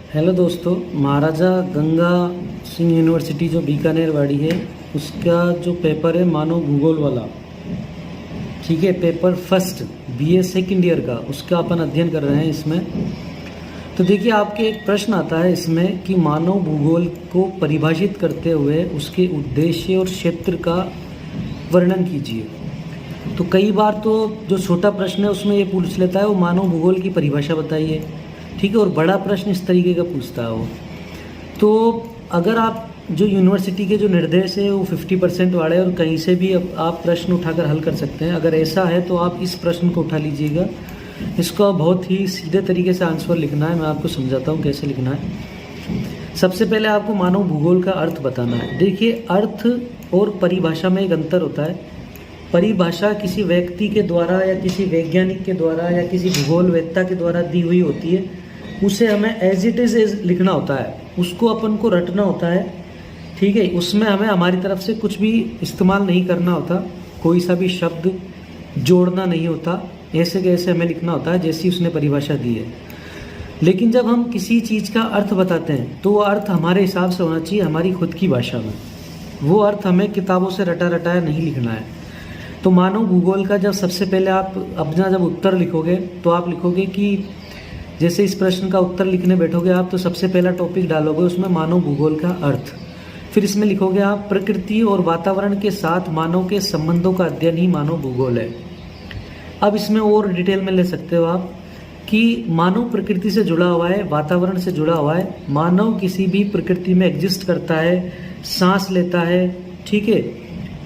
Hello दोस्तों, महाराजा Ganga Singh university जो बीकानेर वाड़ी है उसका जो पेपर है मानव भूगोल वाला, ठीक है, paper first BA second year का, उसका अपन अध्ययन कर रहे हैं इसमें। तो देखिए, आपके एक प्रश्न आता है इसमें कि मानव भूगोल को परिभाषित करते हुए उसके उद्देश्य और क्षेत्र का वर्णन कीजिए। तो कई बार तो जो छोटा प्रश्न है उसमें ये पूछ लेता है वो मानव भूगोल की परिभाषा बताइए, ठीक है, और बड़ा प्रश्न इस तरीके का पूछता है वो। तो अगर आप जो यूनिवर्सिटी के जो निर्देश है वो 50% वाले और कहीं से भी आप प्रश्न उठाकर हल कर सकते हैं, अगर ऐसा है तो आप इस प्रश्न को उठा लीजिएगा। इसका बहुत ही सीधे तरीके से आंसर लिखना है, मैं आपको समझाता हूँ कैसे लिखना है। सबसे पहले आपको मानव भूगोल का अर्थ बताना है। देखिए, अर्थ और परिभाषा में एक अंतर होता है। परिभाषा किसी व्यक्ति के द्वारा या किसी वैज्ञानिक के द्वारा या किसी भूगोलवेत्ता के द्वारा दी हुई होती है, उसे हमें एज इट इज़ लिखना होता है, उसको अपन को रटना होता है, ठीक है। उसमें हमें हमारी तरफ से कुछ भी इस्तेमाल नहीं करना होता, कोई सा भी शब्द जोड़ना नहीं होता, ऐसे कैसे हमें लिखना होता है जैसी उसने परिभाषा दी है। लेकिन जब हम किसी चीज़ का अर्थ बताते हैं तो वो अर्थ हमारे हिसाब से होना चाहिए, हमारी खुद की भाषा में। वो अर्थ हमें किताबों से रटा रटाया नहीं लिखना है। तो मानव भूगोल का जब सबसे पहले आप अपना जब उत्तर लिखोगे तो आप लिखोगे कि जैसे इस प्रश्न का उत्तर लिखने बैठोगे आप तो सबसे पहला टॉपिक डालोगे उसमें मानव भूगोल का अर्थ। फिर इसमें लिखोगे आप प्रकृति और वातावरण के साथ मानव के संबंधों का अध्ययन ही मानव भूगोल है। अब इसमें और डिटेल में ले सकते हो आप कि मानव प्रकृति से जुड़ा हुआ है, वातावरण से जुड़ा हुआ है। मानव किसी भी प्रकृति में एग्जिस्ट करता है, सांस लेता है, ठीक है,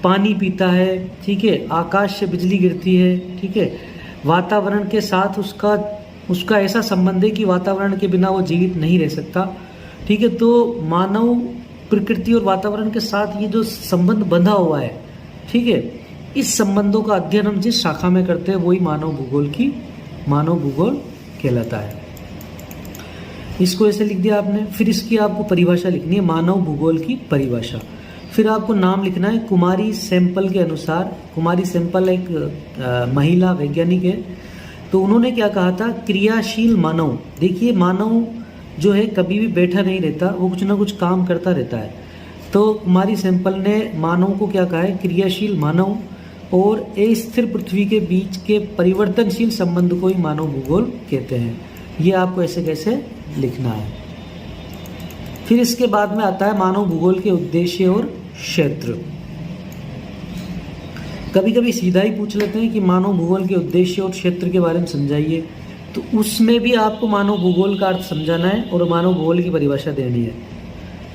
पानी पीता है, ठीक है, आकाश से बिजली गिरती है, ठीक है। वातावरण के साथ उसका ऐसा संबंध है कि वातावरण के बिना वो जीवित नहीं रह सकता, ठीक है। तो मानव प्रकृति और वातावरण के साथ ये जो संबंध बंधा हुआ है, ठीक है, इस संबंधों का अध्ययन हम जिस शाखा में करते हैं वही मानव भूगोल कहलाता है। इसको ऐसे लिख दिया आपने। फिर इसकी आपको परिभाषा लिखनी है, मानव भूगोल की परिभाषा। फिर आपको नाम लिखना है कुमारी सैंपल के अनुसार। कुमारी सैंपल एक महिला वैज्ञानिक है। तो उन्होंने क्या कहा था, क्रियाशील मानव। देखिए, मानव जो है कभी भी बैठा नहीं रहता, वो कुछ ना कुछ काम करता रहता है। तो कुमारी सैंपल ने मानव को क्या कहा है, क्रियाशील मानव और अस्थिर पृथ्वी के बीच के परिवर्तनशील संबंध को ही मानव भूगोल कहते हैं। ये आपको ऐसे कैसे लिखना है। फिर इसके बाद में आता है मानव भूगोल के उद्देश्य और क्षेत्र। कभी कभी सीधा ही पूछ लेते हैं कि मानव भूगोल के उद्देश्य और क्षेत्र के बारे में समझाइए, तो उसमें भी आपको मानव भूगोल का अर्थ समझाना है और मानव भूगोल की परिभाषा देनी है,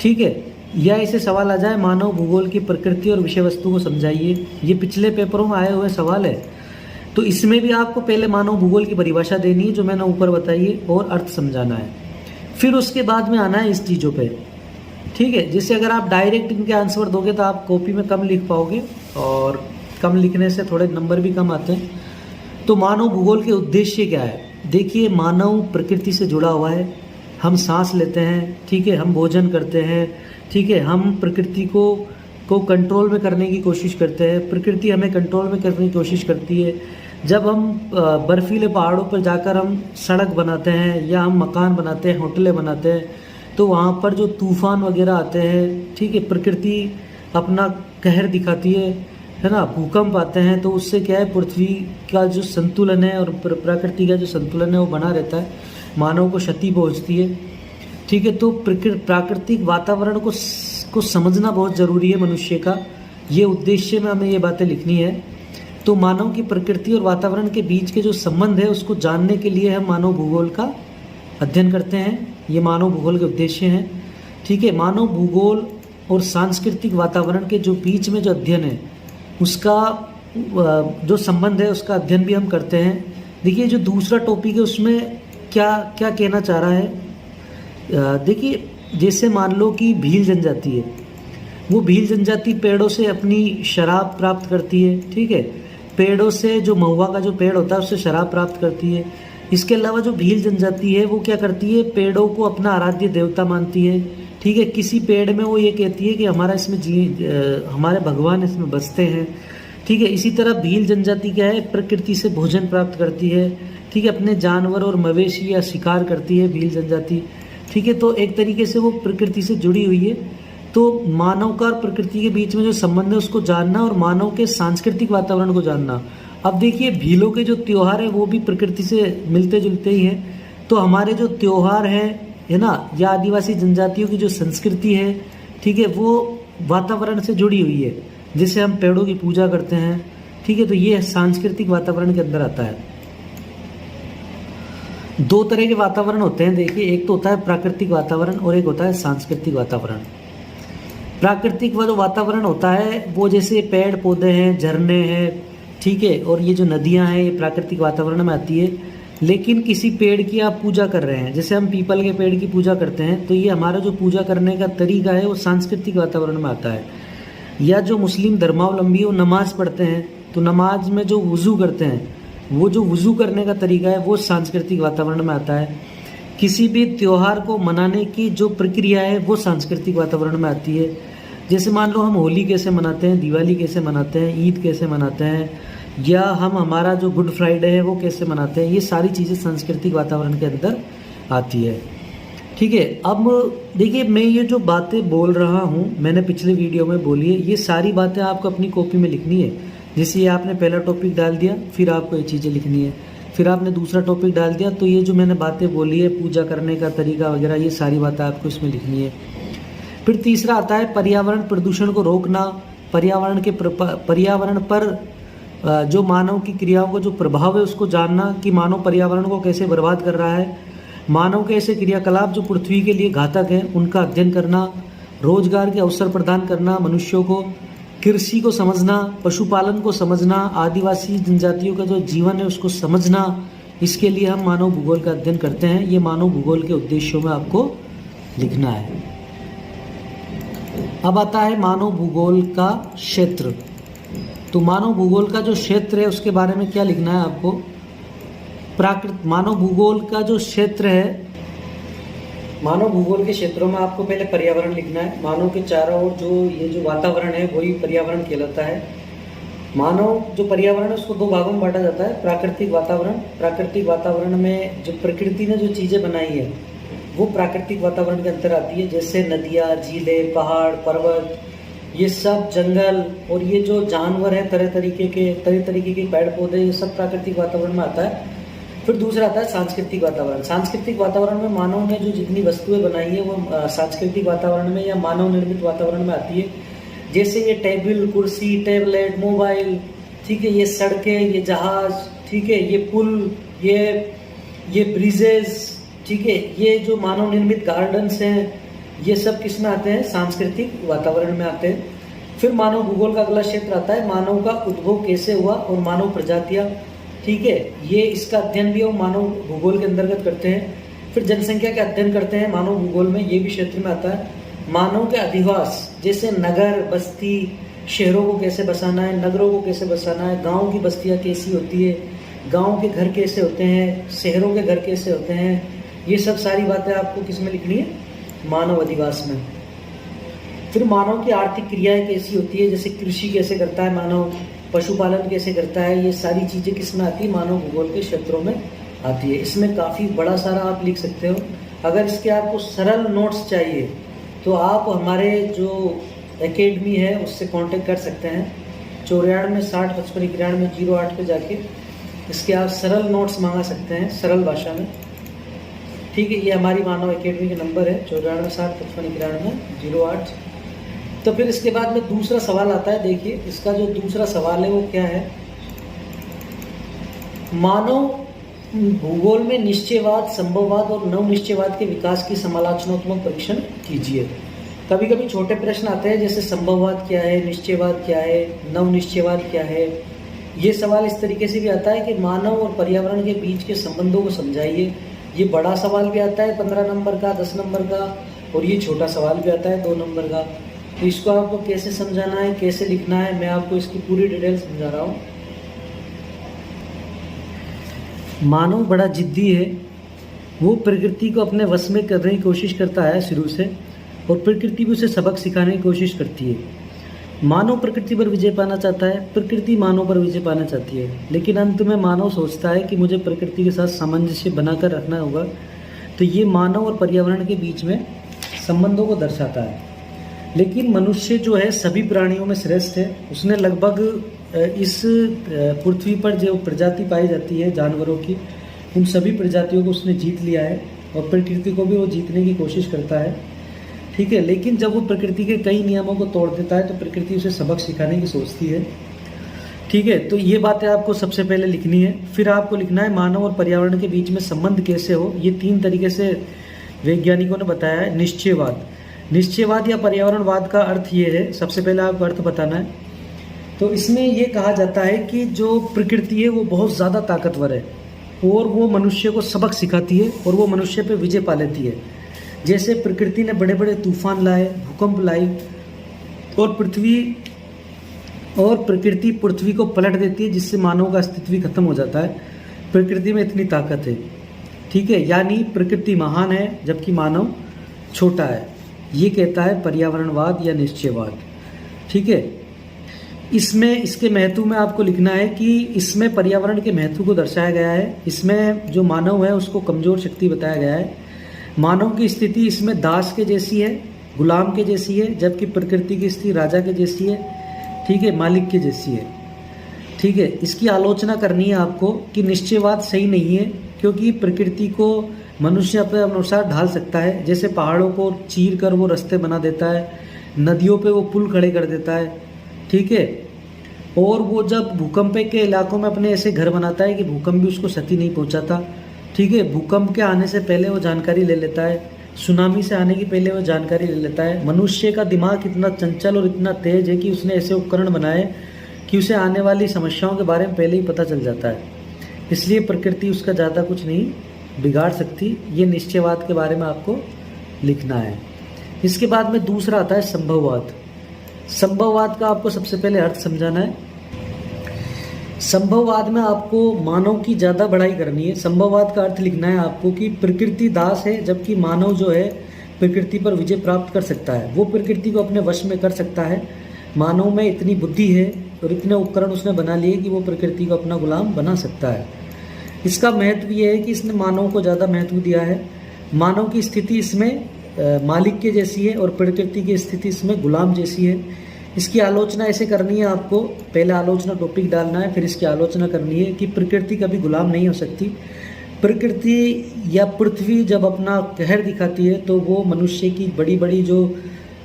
ठीक है। या ऐसे सवाल आ जाए, मानव भूगोल की प्रकृति और विषय वस्तु को समझाइए। ये पिछले पेपरों में आए हुए सवाल है। तो इसमें भी आपको पहले मानव भूगोल की परिभाषा देनी है जो मैंने ऊपर बताई है और अर्थ समझाना है। फिर उसके बाद में आना है इस चीज़ों पे, ठीक है। जैसे अगर आप डायरेक्ट इनके आंसर दोगे तो आप कॉपी में कम लिख पाओगे और कम लिखने से थोड़े नंबर भी कम आते हैं। तो मानव भूगोल के उद्देश्य क्या है। देखिए, मानव प्रकृति से जुड़ा हुआ है। हम सांस लेते हैं, ठीक है, हम भोजन करते हैं, ठीक है, हम प्रकृति को कंट्रोल में करने की कोशिश करते हैं, प्रकृति हमें कंट्रोल में करने की कोशिश करती है। जब हम बर्फीले पहाड़ों पर जाकर हम सड़क बनाते हैं या हम मकान बनाते हैं, होटलें बनाते हैं, तो वहाँ पर जो तूफान वगैरह आते हैं, ठीक है, प्रकृति अपना कहर दिखाती है ना, भूकंप आते हैं, तो उससे क्या है, पृथ्वी का जो संतुलन है और प्रकृति का जो संतुलन है वो बना रहता है, मानव को क्षति पहुंचती है, ठीक है। तो प्राकृतिक वातावरण को समझना बहुत ज़रूरी है मनुष्य का। ये उद्देश्य में हमें ये बातें लिखनी है। तो मानव की प्रकृति और वातावरण के बीच के जो संबंध है उसको जानने के लिए हम मानव भूगोल का अध्ययन करते हैं। ये मानव भूगोल के उद्देश्य हैं, ठीक है। मानव भूगोल और सांस्कृतिक वातावरण के जो बीच में जो अध्ययन है उसका जो संबंध है उसका अध्ययन भी हम करते हैं। देखिए, जो दूसरा टॉपिक है उसमें क्या क्या कहना चाह रहा है। देखिए, जैसे मान लो कि भील जनजाति है, वो भील जनजाति पेड़ों से अपनी शराब प्राप्त करती है, ठीक है। पेड़ों से जो महुआ का जो पेड़ होता है उससे शराब प्राप्त करती है। इसके अलावा जो भील जनजाति है वो क्या करती है, पेड़ों को अपना आराध्य देवता मानती है, ठीक है। किसी पेड़ में वो ये कहती है कि हमारा इसमें हमारे भगवान इसमें बसते हैं, ठीक है। इसी तरह भील जनजाति क्या है, प्रकृति से भोजन प्राप्त करती है, ठीक है। अपने जानवर और मवेशी या शिकार करती है भील जनजाति, ठीक है, तो एक तरीके से वो प्रकृति से जुड़ी हुई है। तो मानव का और प्रकृति के बीच में जो संबंध है उसको जानना और मानव के सांस्कृतिक वातावरण को जानना। अब देखिए भीलों के जो त्योहार है वो भी प्रकृति से मिलते जुलते ही हैं। तो हमारे जो त्योहार है ना, या आदिवासी जनजातियों की जो संस्कृति है, ठीक है, वो वातावरण से जुड़ी हुई है। जैसे हम पेड़ों की पूजा करते हैं, ठीक है, तो ये सांस्कृतिक वातावरण के अंदर आता है। दो तरह के वातावरण होते हैं देखिए, एक तो होता है प्राकृतिक वातावरण और एक होता है सांस्कृतिक वातावरण। प्राकृतिक जो वातावरण होता है वो जैसे पेड़ पौधे हैं, झरने हैं, ठीक है, और ये जो नदियां हैं ये प्राकृतिक वातावरण में आती है। लेकिन किसी पेड़ की आप पूजा कर रहे हैं, जैसे हम पीपल के पेड़ की पूजा करते हैं, तो ये हमारा जो पूजा करने का तरीका है वो सांस्कृतिक वातावरण में आता है। या जो मुस्लिम धर्मावलंबी वो नमाज पढ़ते हैं, तो नमाज में जो वुज़ू करते हैं, वो जो वुज़ू करने का तरीका है वो सांस्कृतिक वातावरण में आता है। किसी भी त्यौहार को मनाने की जो प्रक्रिया है वो सांस्कृतिक वातावरण में आती है। जैसे मान लो हम होली कैसे मनाते हैं, दिवाली कैसे मनाते हैं, ईद कैसे मनाते हैं, या हम हमारा जो गुड फ्राइडे है वो कैसे मनाते हैं, ये सारी चीज़ें सांस्कृतिक वातावरण के अंदर आती है। ठीक है, अब देखिए मैं ये जो बातें बोल रहा हूँ मैंने पिछले वीडियो में बोली है, ये सारी बातें आपको अपनी कॉपी में लिखनी है। जैसे आपने पहला टॉपिक डाल दिया, फिर आपको ये चीज़ें लिखनी है, फिर आपने दूसरा टॉपिक डाल दिया, तो ये जो मैंने बातें बोली है पूजा करने का तरीका वगैरह, ये सारी बातें आपको इसमें लिखनी है। फिर तीसरा आता है पर्यावरण प्रदूषण को रोकना, पर्यावरण पर जो मानव की क्रियाओं का जो प्रभाव है उसको जानना कि मानव पर्यावरण को कैसे बर्बाद कर रहा है, मानव के ऐसे क्रियाकलाप जो पृथ्वी के लिए घातक हैं उनका अध्ययन करना, रोजगार के अवसर प्रदान करना मनुष्यों को, कृषि को समझना, पशुपालन को समझना, आदिवासी जनजातियों का जो जीवन है उसको समझना। इसके लिए हम मानव भूगोल का अध्ययन करते हैं। ये मानव भूगोल के उद्देश्यों में आपको लिखना है। अब आता है मानव भूगोल का क्षेत्र। तो मानव भूगोल का जो क्षेत्र है उसके बारे में क्या लिखना है आपको। मानव भूगोल का जो क्षेत्र है, मानव भूगोल के क्षेत्रों में आपको पहले पर्यावरण लिखना है। मानव के चारों ओर जो ये जो वातावरण है वही पर्यावरण कहलाता है। मानव जो पर्यावरण है उसको दो भागों में बांटा जाता है। प्राकृतिक वातावरण में जो प्रकृति ने जो चीज़ें बनाई है वो प्राकृतिक वातावरण के अंतर आती है। जैसे नदियाँ, झीलें, पहाड़, पर्वत, ये सब जंगल, और ये जो जानवर हैं तरह तरीके के पेड़ पौधे, ये सब प्राकृतिक वातावरण में आता है। फिर दूसरा आता है सांस्कृतिक वातावरण। सांस्कृतिक वातावरण में मानव ने जो जितनी वस्तुएं बनाई है वो सांस्कृतिक वातावरण में या मानव निर्मित वातावरण में आती है। जैसे ये टेबल, कुर्सी, टैबलेट, मोबाइल, ठीक है, ये सड़कें, ये जहाज, ठीक है, ये पुल, ये ब्रिजेस, ठीक है, ये जो मानव निर्मित गार्डन्स हैं, ये सब किस में आते हैं, सांस्कृतिक वातावरण में आते हैं। फिर मानव भूगोल का अगला क्षेत्र आता है मानव का उद्भव कैसे हुआ और मानव प्रजातियां, ठीक है, ये इसका अध्ययन भी हम मानव भूगोल के अंतर्गत करते हैं। फिर जनसंख्या का अध्ययन करते हैं मानव भूगोल में, ये भी क्षेत्र में आता है। मानव के अधिवास, जैसे नगर, बस्ती, शहरों को कैसे बसाना है, नगरों को कैसे बसाना है, गाँव की बस्तियाँ कैसी होती है, गाँव के घर कैसे होते हैं, शहरों के घर कैसे होते हैं, ये सब सारी बातें आपको किस में लिखनी है, मानव अधिवास में। फिर मानव की आर्थिक क्रियाएं कैसी होती है, जैसे कृषि कैसे करता है मानव, पशुपालन कैसे करता है, ये सारी चीज़ें किस में आती है, मानव भूगोल के क्षेत्रों में आती है। इसमें काफ़ी बड़ा सारा आप लिख सकते हो। अगर इसके आपको सरल नोट्स चाहिए तो आप हमारे जो एकेडमी है उससे कांटेक्ट कर सकते हैं। 94 60 55 91 08 पे जाके इसके आप सरल नोट्स मंगा सकते हैं सरल भाषा में, ठीक है। ये हमारी मानव एकेडमी के नंबर है 94 60 55 91 08। तो फिर इसके बाद में दूसरा सवाल आता है। देखिए इसका जो दूसरा सवाल है वो क्या है, मानव भूगोल में निश्चयवाद, संभववाद और नव निश्चयवाद के विकास की समालोचनात्मक परीक्षण कीजिए। कभी कभी छोटे प्रश्न आते हैं जैसे संभववाद क्या है, निश्चयवाद क्या है, नव निश्चयवाद क्या है। ये सवाल इस तरीके से भी आता है कि मानव और पर्यावरण के बीच के संबंधों को समझाइए। ये बड़ा सवाल भी आता है 15 नंबर का, 10 नंबर का, और ये छोटा सवाल भी आता है 2 नंबर का। तो इसको आपको कैसे समझाना है, कैसे लिखना है, मैं आपको इसकी पूरी डिटेल समझा रहा हूँ। मानव बड़ा जिद्दी है, वो प्रकृति को अपने वश में करने की कोशिश करता है शुरू से, और प्रकृति भी उसे सबक सिखाने की कोशिश करती है। मानव प्रकृति पर विजय पाना चाहता है, प्रकृति मानव पर विजय पाना चाहती है, लेकिन अंत में मानव सोचता है कि मुझे प्रकृति के साथ सामंजस्य बनाकर रखना होगा तो ये मानव और पर्यावरण के बीच में संबंधों को दर्शाता है। लेकिन मनुष्य जो है सभी प्राणियों में श्रेष्ठ है। उसने लगभग इस पृथ्वी पर जो प्रजाति पाई जाती है जानवरों की, उन सभी प्रजातियों को उसने जीत लिया है और प्रकृति को भी वो जीतने की कोशिश करता है। ठीक है, लेकिन जब वो प्रकृति के कई नियमों को तोड़ देता है तो प्रकृति उसे सबक सिखाने की सोचती है। ठीक है, तो ये बातें आपको सबसे पहले लिखनी है। फिर आपको लिखना है मानव और पर्यावरण के बीच में संबंध कैसे हो। ये 3 तरीके से वैज्ञानिकों ने बताया है। निश्चयवाद, निश्चयवाद या पर्यावरणवाद का अर्थ ये है, सबसे पहले आपको अर्थ बताना है। तो इसमें ये कहा जाता है कि जो प्रकृति है वो बहुत ज़्यादा ताकतवर है और वो मनुष्य को सबक सिखाती है और वो मनुष्य पे विजय पा लेती है। जैसे प्रकृति ने बड़े बड़े तूफान लाए, भूकंप लाई और प्रकृति पृथ्वी को पलट देती है, जिससे मानव का अस्तित्व ही खत्म हो जाता है। प्रकृति में इतनी ताकत है। ठीक है, यानी प्रकृति महान है जबकि मानव छोटा है। ये कहता है पर्यावरणवाद या निश्चयवाद। ठीक है, इसमें इसके महत्व में आपको लिखना है कि इसमें पर्यावरण के महत्व को दर्शाया गया है। इसमें जो मानव है उसको कमजोर शक्ति बताया गया है। मानव की स्थिति इसमें दास के जैसी है, गुलाम के जैसी है, जबकि प्रकृति की स्थिति राजा के जैसी है। ठीक है, मालिक के जैसी है। ठीक है, इसकी आलोचना करनी है आपको कि निश्चयवाद सही नहीं है, क्योंकि प्रकृति को मनुष्य अपने अनुसार ढाल सकता है। जैसे पहाड़ों को चीर कर वो रास्ते बना देता है, नदियों पे वो पुल खड़े कर देता है। ठीक है, और वो जब भूकंप के इलाकों में अपने ऐसे घर बनाता है कि भूकंप भी उसको क्षति नहीं पहुंचाता। ठीक है, भूकंप के आने से पहले वो जानकारी ले लेता है, सुनामी से आने की पहले वो जानकारी ले लेता है। मनुष्य का दिमाग इतना चंचल और इतना तेज है कि उसने ऐसे उपकरण बनाए कि उसे आने वाली समस्याओं के बारे में पहले ही पता चल जाता है। इसलिए प्रकृति उसका ज़्यादा कुछ नहीं बिगाड़ सकती। ये निश्चयवाद के बारे में आपको लिखना है। इसके बाद में दूसरा आता है संभववाद। संभववाद का आपको सबसे पहले अर्थ समझाना है। संभववाद में आपको मानव की ज़्यादा बढ़ाई करनी है। संभववाद का अर्थ लिखना है आपको कि प्रकृति दास है जबकि मानव जो है प्रकृति पर विजय प्राप्त कर सकता है। वो प्रकृति को अपने वश में कर सकता है। मानव में इतनी बुद्धि है और इतने उपकरण उसने बना लिए कि वो प्रकृति को अपना गुलाम बना सकता है। इसका महत्व ये है कि इसने मानव को ज़्यादा महत्व दिया है। मानव की स्थिति इसमें मालिक के जैसी है और प्रकृति की स्थिति इसमें गुलाम जैसी है। इसकी आलोचना ऐसे करनी है आपको, पहले आलोचना टॉपिक डालना है, फिर इसकी आलोचना करनी है कि प्रकृति कभी गुलाम नहीं हो सकती। प्रकृति या पृथ्वी जब अपना कहर दिखाती है तो वो मनुष्य की बड़ी बड़ी जो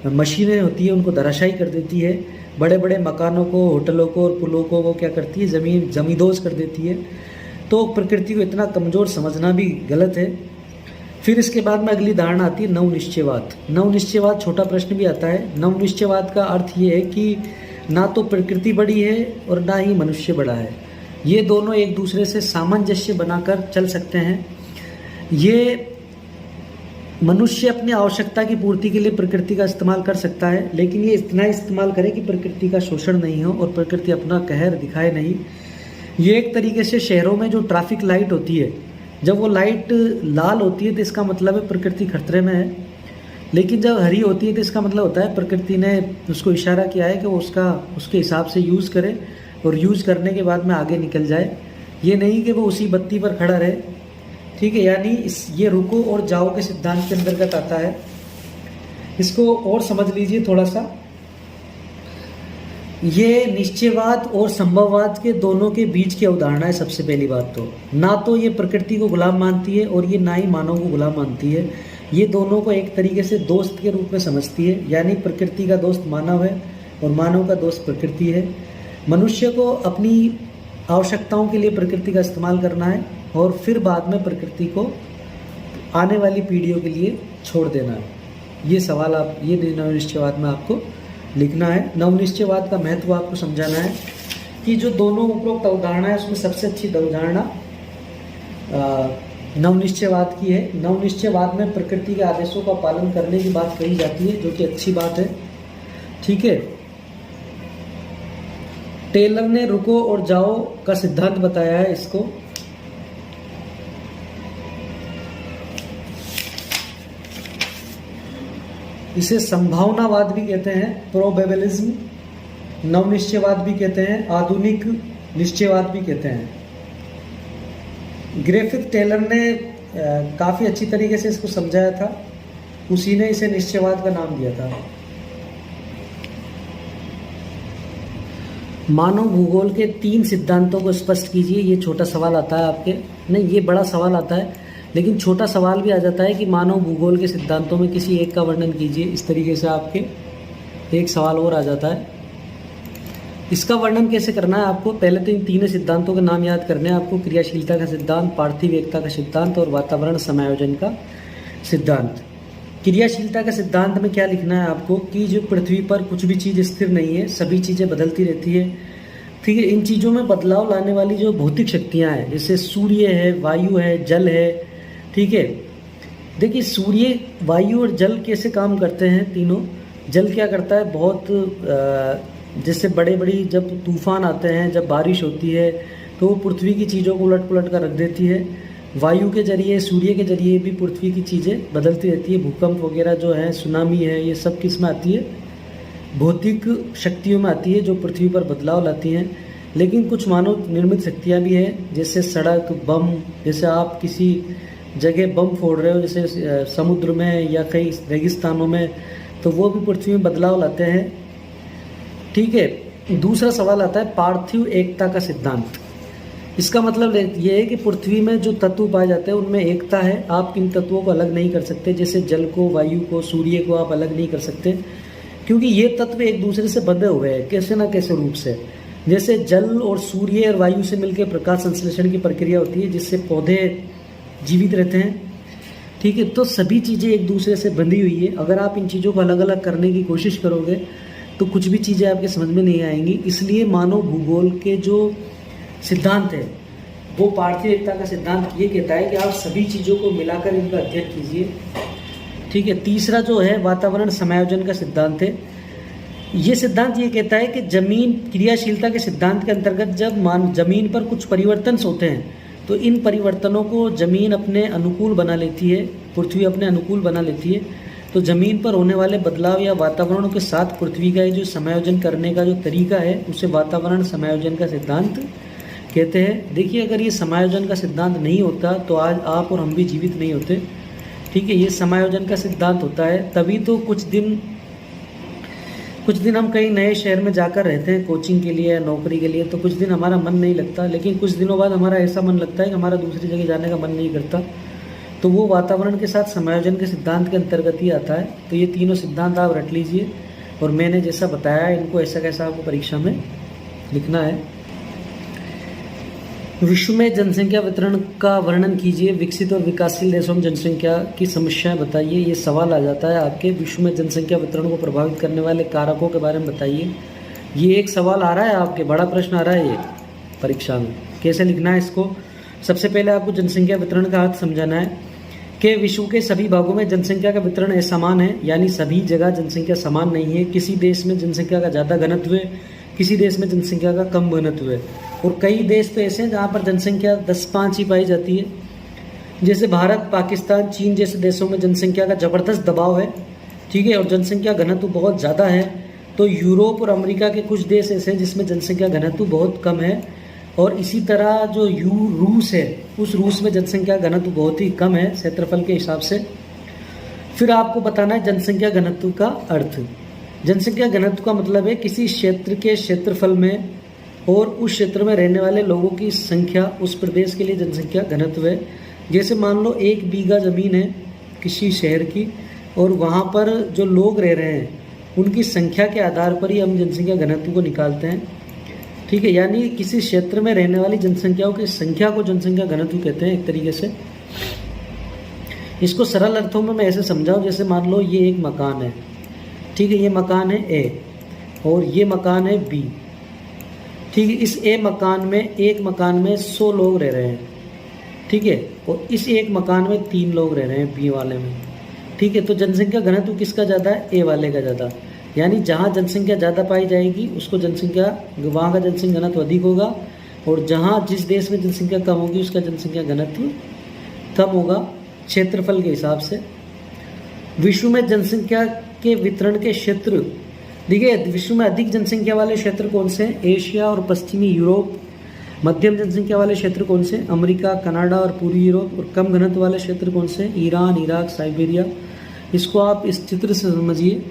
मशीनें होती है उनको धराशायी कर देती है। बड़े बड़े मकानों को, होटलों को और पुलों को वो क्या करती है, जमींदोज कर देती है। तो प्रकृति को इतना कमज़ोर समझना भी गलत है। फिर इसके बाद में अगली धारणा आती है नवनिश्चयवाद। नवनिश्चयवाद छोटा प्रश्न भी आता है। नवनिश्चयवाद का अर्थ ये है कि ना तो प्रकृति बड़ी है और ना ही मनुष्य बड़ा है। ये दोनों एक दूसरे से सामंजस्य बनाकर चल सकते हैं। ये मनुष्य अपनी आवश्यकता की पूर्ति के लिए प्रकृति का इस्तेमाल कर सकता है, लेकिन ये इतना इस्तेमाल करे कि प्रकृति का शोषण नहीं हो और प्रकृति अपना कहर दिखाए नहीं। ये एक तरीके से शहरों में जो ट्रैफिक लाइट होती है, जब वो लाइट लाल होती है तो इसका मतलब है प्रकृति खतरे में है, लेकिन जब हरी होती है तो इसका मतलब होता है प्रकृति ने उसको इशारा किया है कि वो उसके हिसाब से यूज़ करे और यूज़ करने के बाद में आगे निकल जाए। ये नहीं कि वो उसी बत्ती पर खड़ा रहे। ठीक है, यानी ये रुको और जाओ के सिद्धांत के अंतर्गत आता है। इसको और समझ लीजिए थोड़ा सा। ये निश्चयवाद और संभववाद के दोनों के बीच की अवधारणा है। सबसे पहली बात तो ना तो ये प्रकृति को गुलाम मानती है और ये ना ही मानव को गुलाम मानती है। ये दोनों को एक तरीके से दोस्त के रूप में समझती है, यानी प्रकृति का दोस्त मानव है और मानव का दोस्त प्रकृति है। मनुष्य को अपनी आवश्यकताओं के लिए प्रकृति का इस्तेमाल करना है और फिर बाद में प्रकृति को आने वाली पीढ़ियों के लिए छोड़ देना है। ये सवाल आप ये नवनिश्चयवाद में आपको लिखना है। नवनिश्चयवाद का महत्व आपको समझाना है कि जो दोनों उपरोक्त अवधारणा है उसमें सबसे अच्छी अवधारणा नवनिश्चयवाद की है। नवनिश्चयवाद में प्रकृति के आदेशों का पालन करने की बात कही जाती है, जो कि अच्छी बात है। ठीक है, टेलर ने रुको और जाओ का सिद्धांत बताया है इसको। इसे संभावनावाद भी कहते हैं, प्रोबेबिलिज्म, नवनिश्चयवाद भी कहते हैं, आधुनिक निश्चयवाद भी कहते हैं। ग्रिफिथ टेलर ने काफ़ी अच्छी तरीके से इसको समझाया था, उसी ने इसे निश्चयवाद का नाम दिया था। मानव भूगोल के 3 सिद्धांतों को स्पष्ट कीजिए। ये छोटा सवाल आता है आपके, नहीं ये बड़ा सवाल आता है, लेकिन छोटा सवाल भी आ जाता है कि मानव भूगोल के सिद्धांतों में किसी एक का वर्णन कीजिए। इस तरीके से आपके एक सवाल और आ जाता है। इसका वर्णन कैसे करना है आपको, पहले तो इन तीनों सिद्धांतों के नाम याद करने हैं आपको। क्रियाशीलता का सिद्धांत, पार्थिव एकता का सिद्धांत और वातावरण समायोजन का सिद्धांत। क्रियाशीलता का सिद्धांत में क्या लिखना है आपको कि जो पृथ्वी पर कुछ भी चीज़ स्थिर नहीं है, सभी चीज़ें बदलती रहती है। ठीक है, इन चीज़ों में बदलाव लाने वाली जो भौतिक शक्तियाँ हैं, जैसे सूर्य है, वायु है, जल है। ठीक है, देखिए सूर्य, वायु और जल कैसे काम करते हैं तीनों। जल क्या करता है, बहुत जैसे बड़े बड़ी जब तूफान आते हैं, जब बारिश होती है, तो वो पृथ्वी की चीज़ों को उलट पुलट कर रख देती है। वायु के जरिए, सूर्य के जरिए भी पृथ्वी की चीज़ें बदलती रहती है। भूकंप वगैरह जो है, सुनामी है, ये सब किस में आती है, भौतिक शक्तियों में आती है जो पृथ्वी पर बदलाव लाती हैं। लेकिन कुछ मानव निर्मित शक्तियाँ भी हैं, जैसे सड़क, बम, जैसे आप किसी जगह बम फोड़ रहे हो, जैसे समुद्र में या कई रेगिस्तानों में, तो वो भी पृथ्वी में बदलाव लाते हैं। ठीक है, दूसरा सवाल आता है पार्थिव एकता का सिद्धांत। इसका मतलब ये है कि पृथ्वी में जो तत्व पाए जाते हैं उनमें एकता है। आप इन तत्वों को अलग नहीं कर सकते, जैसे जल को, वायु को, सूर्य को आप अलग नहीं कर सकते, क्योंकि ये तत्व एक दूसरे से बंधे हुए हैं कैसे ना कैसे रूप से। जैसे जल और सूर्य और वायु से मिलकर प्रकाश संश्लेषण की प्रक्रिया होती है, जिससे पौधे जीवित रहते हैं। ठीक है, तो सभी चीज़ें एक दूसरे से बंधी हुई है। अगर आप इन चीज़ों को अलग अलग करने की कोशिश करोगे तो कुछ भी चीज़ें आपके समझ में नहीं आएंगी। इसलिए मानव भूगोल के जो सिद्धांत है, वो पार्थिव एकता का सिद्धांत ये कहता है कि आप सभी चीज़ों को मिलाकर इनका अध्ययन कीजिए। ठीक है, तीसरा जो है वातावरण समायोजन का सिद्धांत है। ये सिद्धांत ये कहता है कि जमीन, क्रियाशीलता के सिद्धांत के अंतर्गत जब जमीन पर कुछ परिवर्तन होते हैं, तो इन परिवर्तनों को जमीन अपने अनुकूल बना लेती है, पृथ्वी अपने अनुकूल बना लेती है। तो जमीन पर होने वाले बदलाव या वातावरण के साथ पृथ्वी का जो समायोजन करने का जो तरीका है, उसे वातावरण समायोजन का सिद्धांत कहते हैं। देखिए, अगर ये समायोजन का सिद्धांत नहीं होता तो आज आप और हम भी जीवित नहीं होते। ठीक है, ये समायोजन का सिद्धांत होता है, तभी तो कुछ दिन हम कहीं नए शहर में जाकर रहते हैं कोचिंग के लिए या नौकरी के लिए, तो कुछ दिन हमारा मन नहीं लगता, लेकिन कुछ दिनों बाद हमारा ऐसा मन लगता है कि हमारा दूसरी जगह जाने का मन नहीं करता। तो वो वातावरण के साथ समायोजन के सिद्धांत के अंतर्गत ही आता है। तो ये तीनों सिद्धांत आप रट लीजिए, और मैंने जैसा बताया इनको ऐसा कैसा आपको परीक्षा में लिखना है। विश्व में जनसंख्या वितरण का वर्णन कीजिए। विकसित और विकासशील देशों में जनसंख्या की समस्याएं बताइए। ये सवाल आ जाता है आपके। विश्व में जनसंख्या वितरण को प्रभावित करने वाले कारकों के बारे में बताइए। ये एक सवाल आ रहा है आपके, बड़ा प्रश्न आ रहा है ये परीक्षा में। कैसे लिखना है इसको, सबसे पहले आपको जनसंख्या वितरण का अर्थ समझाना है कि विश्व के सभी भागों में जनसंख्या का वितरण असमान है, यानी सभी जगह जनसंख्या समान नहीं है। किसी देश में जनसंख्या का ज़्यादा घनत्व है, किसी देश में जनसंख्या का कम घनत्व है, और कई देश तो ऐसे हैं जहाँ पर जनसंख्या 10-5 ही पाई जाती है। जैसे भारत, पाकिस्तान, चीन जैसे देशों में जनसंख्या का ज़बरदस्त दबाव है। ठीक है, और जनसंख्या घनत्व बहुत ज़्यादा है। तो यूरोप और अमेरिका के कुछ देश ऐसे हैं जिसमें जनसंख्या घनत्व बहुत कम है, और इसी तरह जो रूस है, उस रूस में जनसंख्या घनत्व बहुत ही कम है क्षेत्रफल के हिसाब से। फिर आपको बताना है जनसंख्या घनत्व का अर्थ। जनसंख्या घनत्व का मतलब है किसी क्षेत्र के क्षेत्रफल में और उस क्षेत्र में रहने वाले लोगों की संख्या, उस प्रदेश के लिए जनसंख्या घनत्व है। जैसे मान लो 1 बीघा ज़मीन है किसी शहर की, और वहाँ पर जो लोग रह रहे हैं उनकी संख्या के आधार पर ही हम जनसंख्या घनत्व को निकालते हैं। ठीक है, यानी किसी क्षेत्र में रहने वाली जनसंख्याओं की संख्या को जनसंख्या घनत्व कहते हैं एक तरीके से। इसको सरल अर्थों में मैं ऐसे समझाऊं, जैसे मान लो ये एक मकान है। ठीक है, ये मकान है ए और ये मकान है बी। ठीक है, इस एक मकान में 100 लोग रह रहे हैं। ठीक है, और इस एक मकान में 3 लोग रह रहे हैं बी वाले में। ठीक है, तो जनसंख्या घनत्व किसका ज़्यादा है, ए वाले का ज़्यादा। यानी जहाँ जनसंख्या ज़्यादा पाई जाएगी उसको वहाँ का जनसंख्या घनत्व अधिक होगा, और जहाँ जिस देश में जनसंख्या कम होगी उसका जनसंख्या घनत्व कम होगा क्षेत्रफल के हिसाब से। विश्व में जनसंख्या के वितरण के क्षेत्र, देखिए विश्व में अधिक जनसंख्या वाले क्षेत्र कौन से हैं, एशिया और पश्चिमी यूरोप, मध्यम जनसंख्या वाले क्षेत्र कौन से? अमेरिका, कनाडा और पूर्वी यूरोप। और कम घनत्व वाले क्षेत्र कौन से? Iran, Iraq, Siberia. इसको आप इस चित्र से समझिए।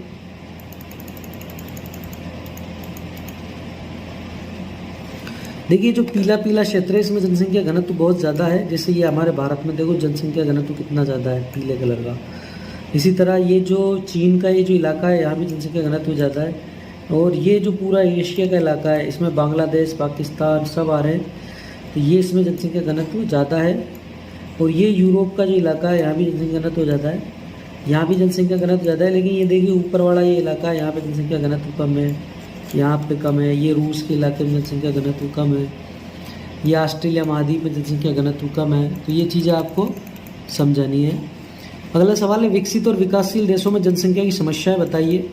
देखिए जो पीला पीला क्षेत्र है इसमें जनसंख्या घनत्व बहुत ज़्यादा है। जैसे ये हमारे भारत में देखो जनसंख्या घनत्व कितना ज़्यादा है पीले कलर का। इसी तरह ये जो चीन का ये जो इलाका है यहाँ भी जनसंख्या घनत्व ज़्यादा है। और ये जो पूरा एशिया का इलाका है इसमें बांग्लादेश, पाकिस्तान सब आ रहे हैं, तो ये इसमें जनसंख्या घनत्व ज़्यादा है। और ये यूरोप का जो इलाका है यहाँ भी जनसंख्या घनत्व ज़्यादा है, यहाँ भी जनसंख्या घनत्व ज़्यादा है। लेकिन ये देखिए ऊपर वाला ये इलाका है यहाँ पे जनसंख्या घनत्व कम है, यहाँ पे कम है। ये रूस के इलाके में जनसंख्या घनत्व कम है, ये ऑस्ट्रेलिया महाद्वीप में जनसंख्या घनत्व कम है। तो ये चीज़ें आपको समझानी है। अगला सवाल है विकसित और विकासशील देशों में जनसंख्या की समस्याएं बताइए।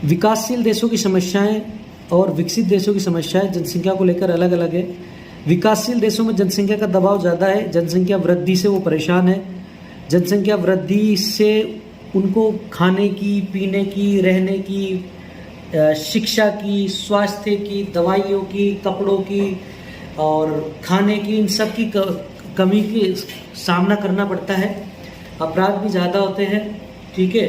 विकासशील देशों की समस्याएं और विकसित देशों की समस्याएं जनसंख्या को लेकर अलग अलग है। विकासशील देशों में जनसंख्या का दबाव ज़्यादा है, जनसंख्या वृद्धि से वो परेशान है। जनसंख्या वृद्धि से उनको खाने की, पीने की, रहने की, शिक्षा की, स्वास्थ्य की, दवाइयों की, कपड़ों की और खाने की, इन सब की कमी की सामना करना पड़ता है। अपराध भी ज़्यादा होते हैं, ठीक है।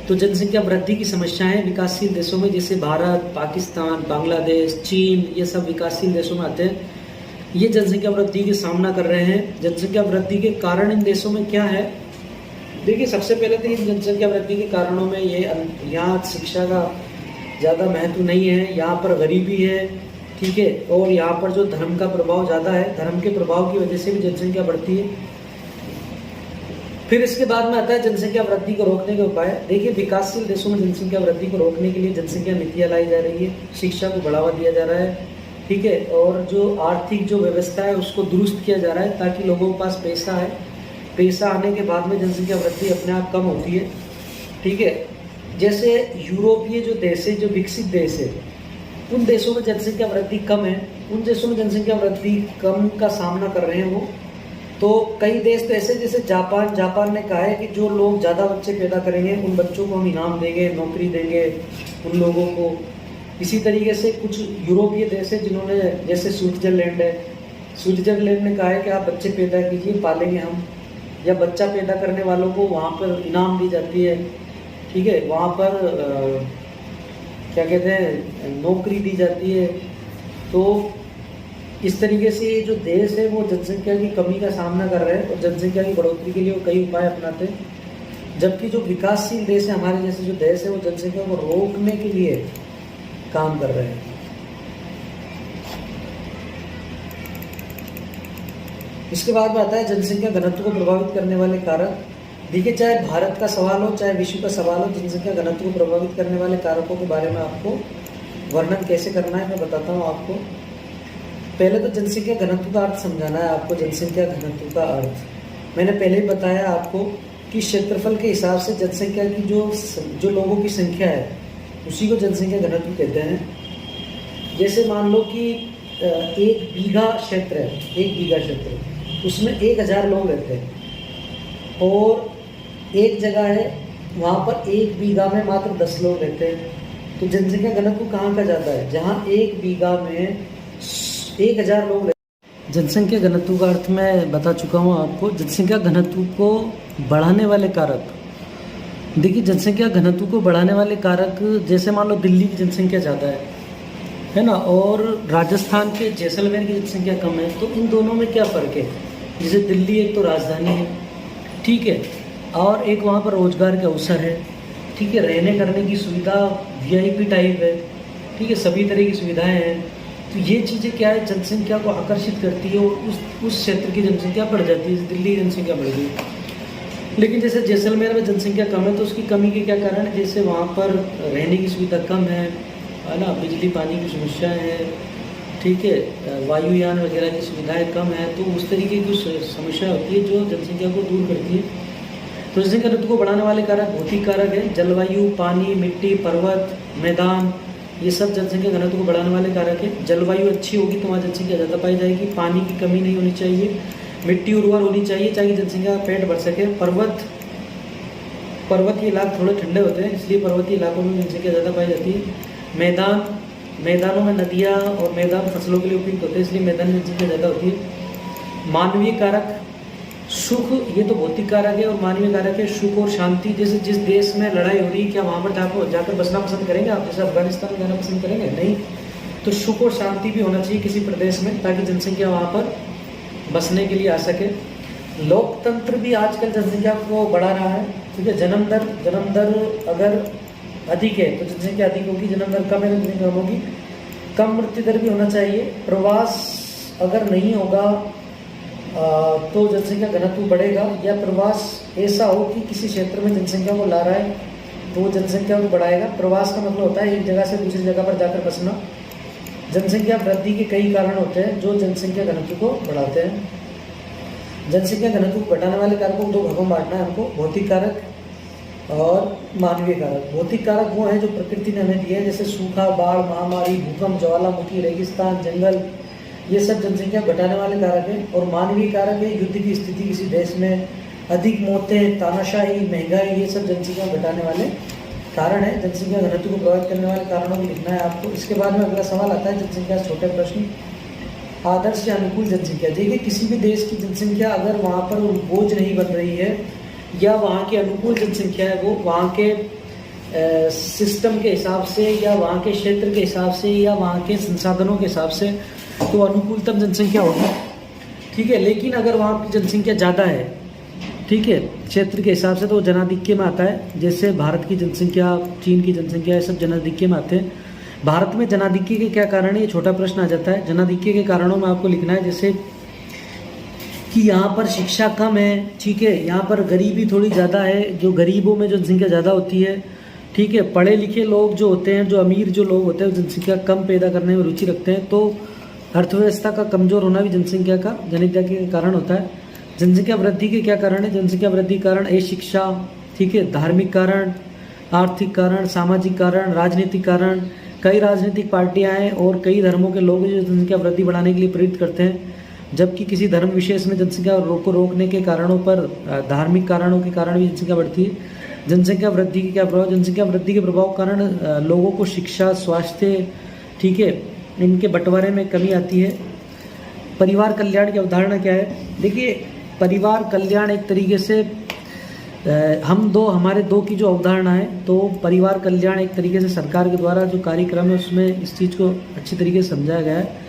तो जनसंख्या वृद्धि की समस्याएं विकासशील देशों में, जैसे भारत, पाकिस्तान, बांग्लादेश, चीन, ये सब विकासशील देशों में आते हैं। ये जनसंख्या वृद्धि के सामना कर रहे हैं। जनसंख्या वृद्धि के कारण इन देशों में क्या है? देखिए सबसे पहले तो इन जनसंख्या वृद्धि के कारणों में ये यहाँ शिक्षा का ज़्यादा महत्व नहीं है, यहाँ पर गरीबी है, ठीक है। और यहाँ पर जो धर्म का प्रभाव ज़्यादा है, धर्म के प्रभाव की वजह से भी जनसंख्या बढ़ती है। फिर इसके बाद में आता है जनसंख्या वृद्धि को रोकने के उपाय। देखिए विकासशील देशों में जनसंख्या वृद्धि को रोकने के लिए जनसंख्या नीतियाँ लाई जा रही है, शिक्षा को बढ़ावा दिया जा रहा है, ठीक है। और जो आर्थिक जो व्यवस्था है उसको दुरुस्त किया जा रहा है ताकि लोगों के पास पैसा है। पैसा आने के बाद में जनसंख्या वृद्धि अपने आप कम होती है, ठीक है। जैसे यूरोपीय जो देश है, जो विकसित देश है, उन देशों में जनसंख्या वृद्धि कम है, उन देशों में जनसंख्या वृद्धि कम का सामना कर रहे हैं वो। तो कई देश तो ऐसे, जैसे जापान ने कहा है कि जो लोग ज़्यादा बच्चे पैदा करेंगे उन बच्चों को हम इनाम देंगे, नौकरी देंगे उन लोगों को। इसी तरीके से कुछ यूरोपीय देश है जिन्होंने, जैसे स्विट्जरलैंड है, स्विट्जरलैंड ने कहा है कि आप बच्चे पैदा कीजिए, पालेंगे हम। या बच्चा पैदा करने वालों को वहाँ पर इनाम दी जाती है, ठीक है। वहाँ पर क्या कहते हैं, नौकरी दी जाती है। तो इस तरीके से ये जो देश है वो जनसंख्या की कमी का सामना कर रहे हैं और जनसंख्या की बढ़ोतरी के लिए वो कई उपाय अपनाते हैं। जबकि जो विकासशील देश है, हमारे जैसे जो देश है, वो जनसंख्या को रोकने के लिए काम कर रहे हैं। इसके बाद में आता है जनसंख्या घनत्व को प्रभावित करने वाले कारक। देखिए चाहे भारत का सवाल हो चाहे विश्व का सवाल हो, जनसंख्या घनत्व को प्रभावित करने वाले कारकों के बारे में आपको वर्णन कैसे करना है मैं बताता हूँ आपको। पहले तो जनसंख्या घनत्व का अर्थ समझाना है आपको। जनसंख्या घनत्व का अर्थ मैंने पहले ही बताया आपको कि क्षेत्रफल के हिसाब से जनसंख्या की जो लोगों की संख्या है उसी को जनसंख्या घनत्व कहते हैं। जैसे मान लो कि 1 बीघा क्षेत्र है, 1 बीघा क्षेत्र, उसमें 1000 लोग रहते हैं और एक जगह है वहाँ पर 1 बीघा में मात्र 10 लोग रहते हैं। तो जनसंख्या घनत्व कहाँ का ज़्यादा है? जहाँ 1 बीघा में 1000 लोग। जनसंख्या घनत्व का अर्थ मैं बता चुका हूँ आपको। जनसंख्या घनत्व को बढ़ाने वाले कारक, देखिए जनसंख्या घनत्व को बढ़ाने वाले कारक, जैसे मान लो दिल्ली की जनसंख्या ज़्यादा है ना, और राजस्थान के जैसलमेर की जनसंख्या कम है, तो इन दोनों में क्या फ़र्क है? जैसे दिल्ली एक तो राजधानी है, ठीक है, और एक वहाँ पर रोजगार के अवसर है, ठीक है, रहने करने की सुविधा VIP टाइप है, ठीक है, सभी तरह की सुविधाएं हैं। तो ये चीज़ें क्या है, जनसंख्या को आकर्षित करती है और उस क्षेत्र की जनसंख्या बढ़ जाती है। दिल्ली की जनसंख्या बढ़ गई, लेकिन जैसे जैसलमेर में जनसंख्या कम है, तो उसकी कमी के क्या कारण है? जैसे वहाँ पर रहने की सुविधा कम है ना, बिजली पानी की समस्याएँ हैं, ठीक है, वायुयान वगैरह की सुविधाएं कम है। तो उस तरीके की समस्या होती है जो जनसंख्या को दूर करती है। तो जनसंख्या घनत्व को बढ़ाने वाले कारक भौतिक कारक है, जलवायु, पानी, मिट्टी, पर्वत, मैदान, ये सब जनसंख्या घनत्व को बढ़ाने वाले कारक है। जलवायु अच्छी होगी तो वहाँ जनसंख्या ज़्यादा पाई जाएगी, पानी की कमी नहीं होनी चाहिए, मिट्टी उर्वर होनी चाहिए ताकि जनसंख्या का पेट बढ़ सके। पर्वतीय इलाके थोड़े ठंडे होते हैं इसलिए पर्वतीय इलाकों में जनसंख्या ज़्यादा पाई जाती है। मैदान, मैदानों में नदियाँ और मैदान फसलों के लिए उपयुक्त होते हैं, इसलिए मैदानी जनसंख्या ज़्यादा होती है। मानवीय कारक, सुख, ये तो भौतिक कारक है, और मानवीय कारक है सुख और शांति। जैसे जिस देश में लड़ाई हो रही है, क्या वहाँ पर जाकर बसना पसंद करेंगे आप? जैसे अफगानिस्तान में जाना पसंद करेंगे? नहीं। तो सुख और शांति भी होना चाहिए किसी प्रदेश में, ताकि जनसंख्या वहाँ पर बसने के लिए आ सके। लोकतंत्र भी आजकल जनसंख्या को बढ़ा रहा है, ठीक है। जन्म दर अगर अधिक है तो जनसंख्या अधिक होगी, जन्म दर कम है तो जनसंख्या कम होगी। कम मृत्यु दर भी होना चाहिए। प्रवास अगर नहीं होगा तो जनसंख्या घनत्व बढ़ेगा, या प्रवास ऐसा हो कि किसी क्षेत्र में जनसंख्या को ला रहा है तो वो जनसंख्या को बढ़ाएगा। प्रवास का मतलब होता है एक जगह से दूसरी जगह पर जाकर बसना। जनसंख्या वृद्धि के कई कारण होते हैं जो जनसंख्या घनत्व को बढ़ाते हैं। जनसंख्या घनत्व को घटाने वाले कारकों को दो भागों में बांटना है हमको, भौतिक कारक और मानवीय कारक। भौतिक कारक वो हैं जो प्रकृति ने हमें दिए हैं, जैसे सूखा, बाढ़, महामारी, भूकंप, ज्वालामुखी, रेगिस्तान, जंगल, ये सब जनसंख्या घटाने वाले कारक हैं। और मानवीय कारक है युद्ध की स्थिति किसी देश में, अधिक मौतें, तानाशाही, महंगाई, ये सब जनसंख्या घटाने वाले कारण है। जनसंख्या घनत्व को प्रभावित करने वाले कारणों को लिखना है आपको। इसके बाद में अगला सवाल आता है जनसंख्या से छोटे प्रश्न। आदर्श या अनुकूल जनसंख्या। देखिए किसी भी देश की जनसंख्या अगर वहाँ पर बोझ नहीं बन रही है, या वहाँ की अनुकूल जनसंख्या है, वो वहाँ के सिस्टम के हिसाब से, या वहाँ के क्षेत्र के हिसाब से, या वहाँ के संसाधनों के हिसाब से, तो अनुकूलतम जनसंख्या होगी, ठीक है। लेकिन अगर वहाँ की जनसंख्या ज़्यादा है, ठीक है, क्षेत्र के हिसाब से, तो जनाधिक्य में आता है। जैसे भारत की जनसंख्या, चीन की जनसंख्या, ये सब जनाधिक्य में आते हैं। भारत में जनाधिक्य के क्या कारण है, ये छोटा प्रश्न आ जाता है। जनाधिक्य के कारणों में आपको लिखना है जैसे कि यहाँ पर शिक्षा कम है, ठीक है, यहाँ पर गरीबी थोड़ी ज़्यादा है, जो गरीबों में जो जनसंख्या ज़्यादा होती है, ठीक है। पढ़े लिखे लोग जो होते हैं, जो अमीर जो लोग होते हैं, वो जनसंख्या कम पैदा करने में रुचि रखते हैं। तो अर्थव्यवस्था का कमज़ोर होना भी जनसंख्या का जनसंख्या के कारण होता है। जनसंख्या वृद्धि के क्या कारण है? जनसंख्या वृद्धि कारण अशिक्षा, ठीक है, धार्मिक कारण, आर्थिक कारण, सामाजिक कारण, राजनीतिक कारण। कई राजनीतिक पार्टियां हैं और कई धर्मों के लोग जो जनसंख्या वृद्धि बढ़ाने के लिए प्रेरित करते हैं, जबकि किसी धर्म विशेष में जनसंख्या को रोकने के कारणों पर, धार्मिक कारणों के कारण भी जनसंख्या बढ़ती है। जनसंख्या वृद्धि के क्या प्रभाव? जनसंख्या वृद्धि के प्रभाव के कारण लोगों को शिक्षा, स्वास्थ्य, ठीक है, इनके बंटवारे में कमी आती है। परिवार कल्याण की अवधारणा क्या है? देखिए परिवार कल्याण एक तरीके से हमारे दो की जो अवधारणा है, तो परिवार कल्याण एक तरीके से सरकार के द्वारा जो कार्यक्रम है उसमें इस चीज़ को अच्छी तरीके से समझाया गया है।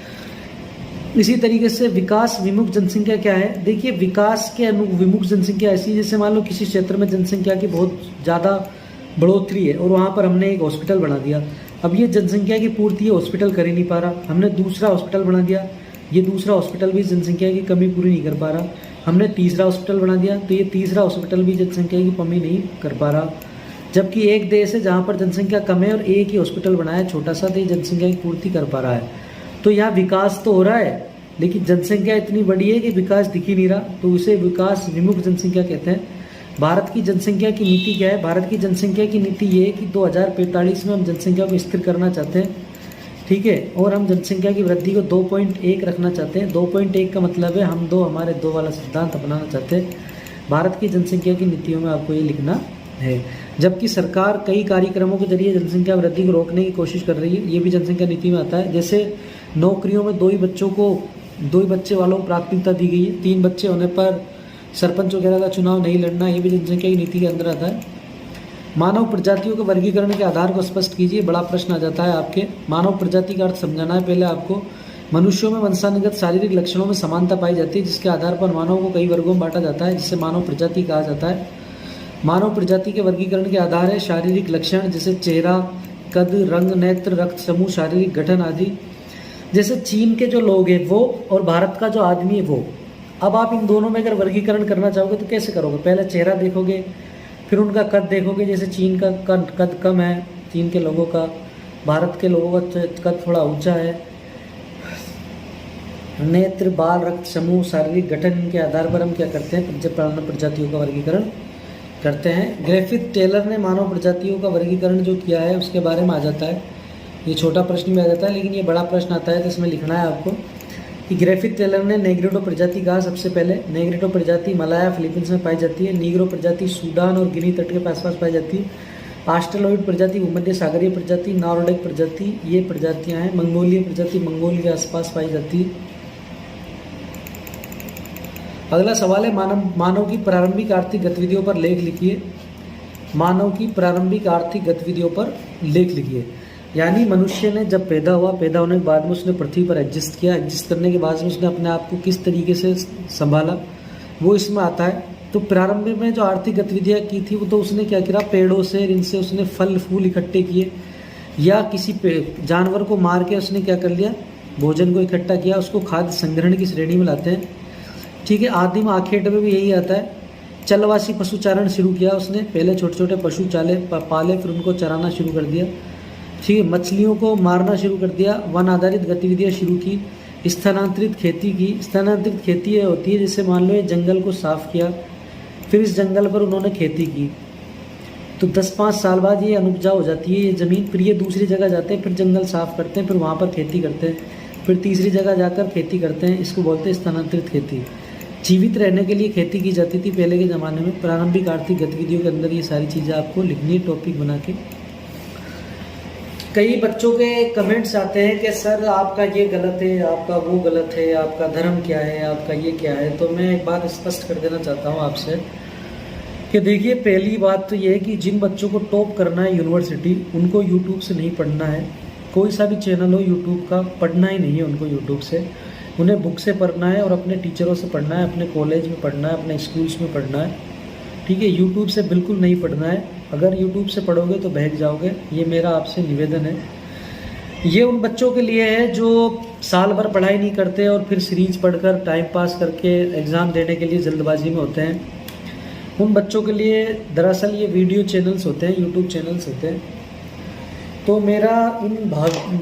इसी तरीके से विकास विमुख जनसंख्या क्या है? देखिए विकास के विमुख जनसंख्या ऐसी, जैसे मान लो किसी क्षेत्र में जनसंख्या की बहुत ज़्यादा बढ़ोतरी है और वहाँ पर हमने एक हॉस्पिटल बना दिया। अब ये जनसंख्या की पूर्ति ये हॉस्पिटल कर ही नहीं पा रहा, हमने दूसरा हॉस्पिटल बना दिया, ये दूसरा हॉस्पिटल भी जनसंख्या की कमी पूरी नहीं कर पा रहा। हमने तीसरा हॉस्पिटल बना दिया तो ये तीसरा हॉस्पिटल भी जनसंख्या की कमी नहीं कर पा रहा। जबकि एक देश है जहाँ पर जनसंख्या कम है और एक ही हॉस्पिटल बनाया छोटा सा, तो ये जनसंख्या की पूर्ति कर पा रहा है। तो यहाँ विकास तो हो रहा है लेकिन जनसंख्या इतनी बड़ी है कि विकास दिख ही नहीं रहा, तो उसे विकास विमुख जनसंख्या कहते हैं। भारत की जनसंख्या की नीति क्या है? भारत की जनसंख्या की नीति ये है कि 2045 में हम जनसंख्या को स्थिर करना चाहते हैं, ठीक है, और हम जनसंख्या की वृद्धि को 2.1 रखना चाहते हैं। 2.1 का मतलब है हम हमारे दो वाला सिद्धांत अपनाना चाहते हैं। भारत की जनसंख्या की नीतियों में आपको ये लिखना है। जबकि सरकार कई कार्यक्रमों के जरिए जनसंख्या वृद्धि को रोकने की कोशिश कर रही है, ये भी जनसंख्या नीति में आता है। जैसे नौकरियों में दो ही बच्चे वालों को प्राथमिकता दी गई है, 3 बच्चे होने पर सरपंच वगैरह का चुनाव नहीं लड़ना, ये भी जनसंख्या की नीति के अंदर आता है। मानव प्रजातियों के वर्गीकरण के आधार को स्पष्ट कीजिए, बड़ा प्रश्न आ जाता है आपके। मानव प्रजाति का अर्थ समझाना है पहले आपको। मनुष्यों में वंशानुगत शारीरिक लक्षणों में समानता पाई जाती है, जिसके आधार पर मानव को कई वर्गों में बांटा जाता है, जिसे मानव प्रजाति कहा जाता है। मानव प्रजाति के वर्गीकरण के आधार है शारीरिक लक्षण, जैसे चेहरा, कद, रंग, नेत्र, रक्त समूह, शारीरिक गठन आदि। जैसे चीन के जो लोग हैं वो और भारत का जो आदमी है वो, अब आप इन दोनों में अगर वर्गीकरण करना चाहोगे तो कैसे करोगे? पहले चेहरा देखोगे, फिर उनका कद देखोगे। जैसे चीन का कद कम है, चीन के लोगों का, भारत के लोगों का कद थोड़ा ऊंचा है। नेत्र, बाल, रक्त समूह, शारीरिक गठन के आधार पर हम क्या करते हैं? प्रजातियों का वर्गीकरण करते हैं। ग्रिफिथ टेलर ने मानव प्रजातियों का वर्गीकरण जो किया है उसके बारे में आ जाता है। ये छोटा प्रश्न भी आ जाता है लेकिन ये बड़ा प्रश्न आता है, तो इसमें लिखना है आपको कि ग्रिफिथ टेलर ने नेग्रिडो प्रजाति कहा सबसे पहले। नेग्रिडो प्रजाति मलाया फिलीपींस में पाई जाती है। नीग्रो प्रजाति सूडान और गिनी तट के आसपास पाई जाती है। ऑस्ट्रेलोइड प्रजाति, भूमध्य सागरीय प्रजाति, नॉर्डिक प्रजाति, ये प्रजातियां हैं। मंगोलीय प्रजाति मंगोल के आसपास पाई जाती है। अगला सवाल है मानव की प्रारंभिक आर्थिक गतिविधियों पर लेख लिखिए। मानव की प्रारंभिक आर्थिक गतिविधियों पर लेख लिखिए। यानी मनुष्य ने जब पैदा होने के बाद में उसने पृथ्वी पर एग्जिस्ट किया, एग्जिस्ट करने के बाद में उसने अपने आप को किस तरीके से संभाला, वो इसमें आता है। तो प्रारंभ में जो आर्थिक गतिविधियाँ की थी वो तो उसने क्या किया, पेड़ों से, इनसे उसने फल फूल इकट्ठे किए, या किसी जानवर को मार के उसने क्या कर लिया, भोजन को इकट्ठा किया, उसको खाद्य संग्रहण की श्रेणी में लाते हैं। ठीक है, आदिम आखेट में भी यही आता है। चलवासी पशुचारण शुरू किया उसने, पहले छोटे छोटे पशु पाले, फिर उनको चराना शुरू कर दिया। ठीक है, मछलियों को मारना शुरू कर दिया, वन आधारित गतिविधियाँ शुरू की, स्थानांतरित खेती की। स्थानांतरित खेती ये होती है जैसे मान लो ये जंगल को साफ किया, फिर इस जंगल पर उन्होंने खेती की, तो 10-5 साल बाद ये अनुपजाऊ हो जाती है ये ज़मीन, फिर ये दूसरी जगह जाते हैं, फिर जंगल साफ करते हैं, फिर वहाँ पर खेती करते हैं, फिर तीसरी जगह जाकर खेती करते हैं। इसको बोलते हैं स्थानांतरित खेती। जीवित रहने के लिए खेती की जाती थी पहले के ज़माने में। प्रारंभिक आर्थिक गतिविधियों के अंदर ये सारी चीज़ें आपको लिखनी है टॉपिक बना के। कई बच्चों के कमेंट्स आते हैं कि सर आपका ये गलत है, आपका वो गलत है, आपका धर्म क्या है, आपका ये क्या है। तो मैं एक बात स्पष्ट कर देना चाहता हूँ आपसे कि देखिए, पहली बात तो ये है कि जिन बच्चों को टॉप करना है यूनिवर्सिटी, उनको यूट्यूब से नहीं पढ़ना है। कोई सा भी चैनल हो यूट्यूब का, पढ़ना ही नहीं है उनको यूट्यूब से। उन्हें बुक से पढ़ना है और अपने टीचरों से पढ़ना है, अपने कॉलेज में पढ़ना है, अपने स्कूल्स में पढ़ना है। ठीक है, यूट्यूब से बिल्कुल नहीं पढ़ना है। अगर यूट्यूब से पढ़ोगे तो बहक जाओगे, ये मेरा आपसे निवेदन है। ये उन बच्चों के लिए है जो साल भर पढ़ाई नहीं करते और फिर सीरीज पढ़कर टाइम पास करके एग्ज़ाम देने के लिए जल्दबाजी में होते हैं। उन बच्चों के लिए दरअसल ये वीडियो चैनल्स होते हैं, यूट्यूब चैनल्स होते हैं। तो मेरा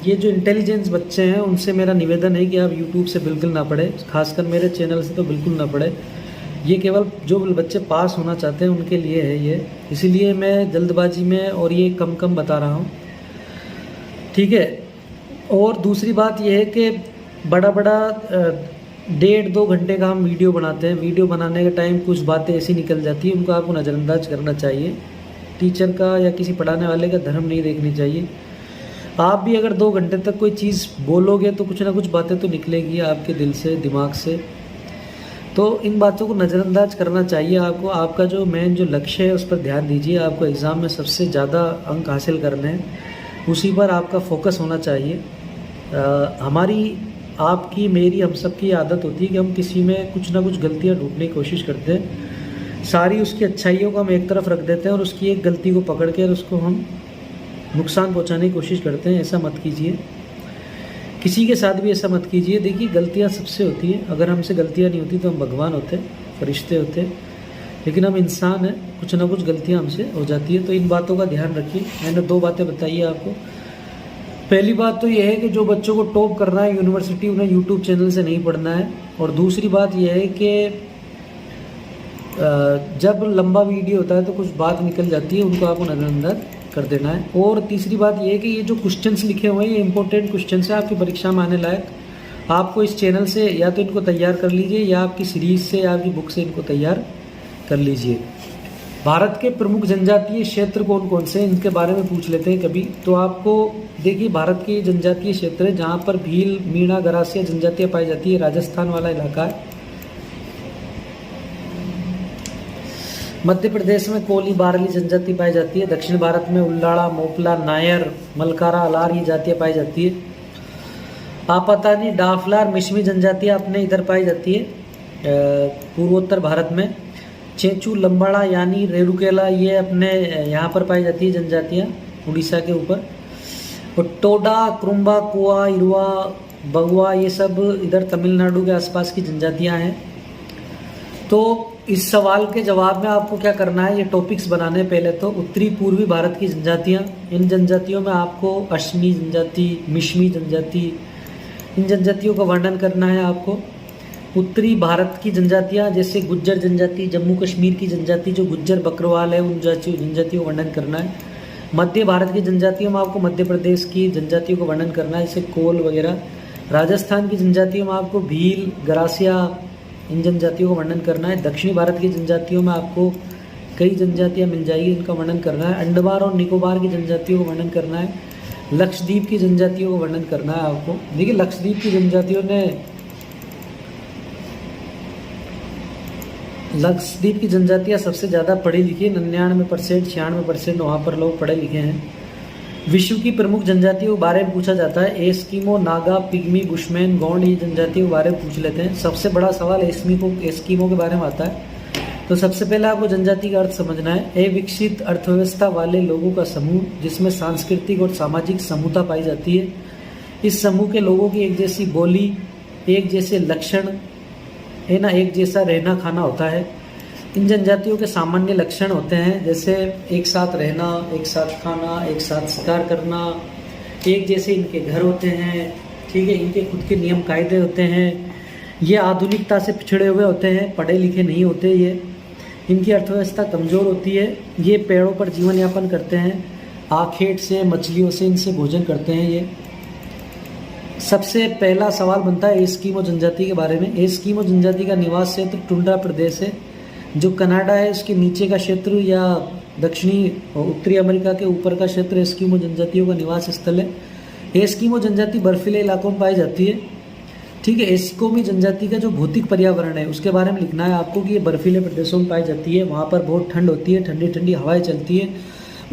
ये जो इंटेलिजेंस बच्चे हैं उनसे मेरा निवेदन है कि आप यूट्यूब से बिल्कुल ना पढ़ें, खासकर मेरे चैनल से तो बिल्कुल ना पढ़ें। ये केवल जो बच्चे पास होना चाहते हैं उनके लिए है ये, इसीलिए मैं जल्दबाजी में और ये कम बता रहा हूँ। ठीक है, और दूसरी बात ये है कि बड़ा 1.5-2 घंटे का हम वीडियो बनाते हैं। वीडियो बनाने के टाइम कुछ बातें ऐसी निकल जाती है, उनको आपको नज़रअंदाज करना चाहिए। टीचर का या किसी पढ़ाने वाले का धर्म नहीं देखनी चाहिए। आप भी अगर 2 घंटे तक कोई चीज़ बोलोगे तो कुछ ना कुछ बातें तो निकलेगी आपके दिल से, दिमाग से। तो इन बातों को नज़रअंदाज करना चाहिए आपको। आपका जो मेन जो लक्ष्य है उस पर ध्यान दीजिए। आपको एग्ज़ाम में सबसे ज़्यादा अंक हासिल करने हैं, उसी पर आपका फोकस होना चाहिए। हमारी, आपकी, मेरी, हम सब की आदत होती है कि हम किसी में कुछ ना कुछ गलतियाँ ढूंढने की कोशिश करते हैं। सारी उसकी अच्छाइयों को हम एक तरफ रख देते हैं और उसकी एक गलती को पकड़ के और उसको हम नुकसान पहुंचाने की कोशिश करते हैं। ऐसा मत कीजिए, किसी के साथ भी ऐसा मत कीजिए। देखिए, गलतियां सबसे होती हैं। अगर हमसे गलतियां नहीं होती तो हम भगवान होते, फरिश्ते होते, लेकिन हम इंसान हैं, कुछ ना कुछ गलतियां हमसे हो जाती है। तो इन बातों का ध्यान रखिए। मैंने 2 बातें बताई है आपको। पहली बात तो यह है कि जो बच्चों को टॉप करना है यूनिवर्सिटी, उन्हें यूट्यूब चैनल से नहीं पढ़ना है। और दूसरी बात यह है कि जब लंबा वीडियो होता है तो कुछ बात निकल जाती है, उनको आपको नज़रअंदाज कर देना है। और तीसरी बात यह है कि ये जो क्वेश्चंस लिखे हुए हैं ये इंपॉर्टेंट क्वेश्चंस है, आपकी परीक्षा में आने लायक। आपको इस चैनल से या तो इनको तैयार कर लीजिए या आपकी सीरीज से या आपकी बुक से इनको तैयार कर लीजिए। भारत के प्रमुख जनजातीय क्षेत्र कौन कौन से हैं, इनके बारे में पूछ लेते हैं कभी। तो आपको देखिए, भारत के जनजातीय क्षेत्र है जहाँ पर भील, मीणा, गरासिया जनजातियाँ पाई जाती है। राजस्थान वाला इलाका है। मध्य प्रदेश में कोली, बारली जनजाति पाई जाती है। दक्षिण भारत में उल्लाड़ा, मोपला, नायर, मलकारा, अलार ये जातियाँ पाई जाती है। आपातानी, डाफलार, मिश्मी जनजातियाँ अपने इधर पाई जाती है पूर्वोत्तर भारत में। चेंचू, लंबाड़ा यानी रेरुकेला ये अपने यहाँ पर पाई जाती है जनजातियाँ, उड़ीसा के ऊपर। और टोडा, क्रुम्बा, कुआ, इरुआ, बगुआ ये सब इधर तमिलनाडु के आसपास की जनजातियाँ हैं। तो इस सवाल के जवाब में आपको क्या करना है, ये टॉपिक्स बनाने पहले तो उत्तरी पूर्वी भारत की जनजातियाँ, इन जनजातियों में आपको अश्मी जनजाति, मिश्मी जनजाति, इन जनजातियों का वर्णन करना है आपको। उत्तरी भारत की जनजातियाँ जैसे गुज्जर जनजाति, जम्मू कश्मीर की जनजाति जो गुज्जर बकरवाल है, उन जनजातियों का वर्णन करना है। मध्य भारत की जनजातियों में आपको मध्य प्रदेश की जनजातियों का वर्णन करना है, जैसे कोल वगैरह। राजस्थान की जनजातियों में आपको भील, गरासिया इन जनजातियों का वर्णन करना है। दक्षिणी भारत की जनजातियों में आपको कई जनजातियाँ मिल जाएगी, इनका वर्णन करना है। अंडमान और निकोबार की जनजातियों को वर्णन करना है। लक्षद्वीप की जनजातियों को वर्णन करना है आपको। देखिए लक्षद्वीप की जनजातियों ने लक्षद्वीप की जनजातियाँ सबसे ज़्यादा पढ़ी लिखी, 99%, 96% वहाँ पर लोग पढ़े लिखे हैं। विश्व की प्रमुख जनजातियों के बारे में पूछा जाता है। Eskimo, Naga, pygmy, bushman, Gond, ये जनजातियों के बारे में पूछ लेते हैं। सबसे बड़ा सवाल एस्किमो के बारे में आता है। तो सबसे पहले आपको जनजाति का अर्थ समझना है। अविकसित अर्थव्यवस्था वाले लोगों का समूह जिसमें सांस्कृतिक और सामाजिक समूहता पाई जाती है। इस समूह के लोगों की एक जैसी बोली, एक जैसे लक्षण है ना, एक जैसा रहना खाना होता है। इन जनजातियों के सामान्य लक्षण होते हैं जैसे एक साथ रहना, एक साथ खाना, एक साथ शिकार करना, एक जैसे इनके घर होते हैं, ठीक है, इनके खुद के नियम कायदे होते हैं। ये आधुनिकता से पिछड़े हुए होते हैं, पढ़े लिखे नहीं होते ये। इनकी अर्थव्यवस्था कमज़ोर होती है। ये पेड़ों पर जीवन यापन करते हैं, आखेट से, मछलियों से, इनसे भोजन करते हैं ये। सबसे पहला सवाल बनता है एस्किमो जनजाति के बारे में। एस्किमो जनजाति का निवास क्षेत्र टुंड्रा प्रदेश है, जो कनाडा है उसके नीचे का क्षेत्र या दक्षिणी और उत्तरी अमेरिका के ऊपर का क्षेत्र एस्किमो जनजातियों का निवास स्थल है। एस्किमो जनजाति बर्फीले इलाकों में पाई जाती है, ठीक है। एस्किमो जनजाति का जो भौतिक पर्यावरण है उसके बारे में लिखना है आपको कि ये बर्फीले प्रदेशों में पाई जाती है। वहाँ पर बहुत ठंड होती है, ठंडी ठंडी हवाएं चलती है।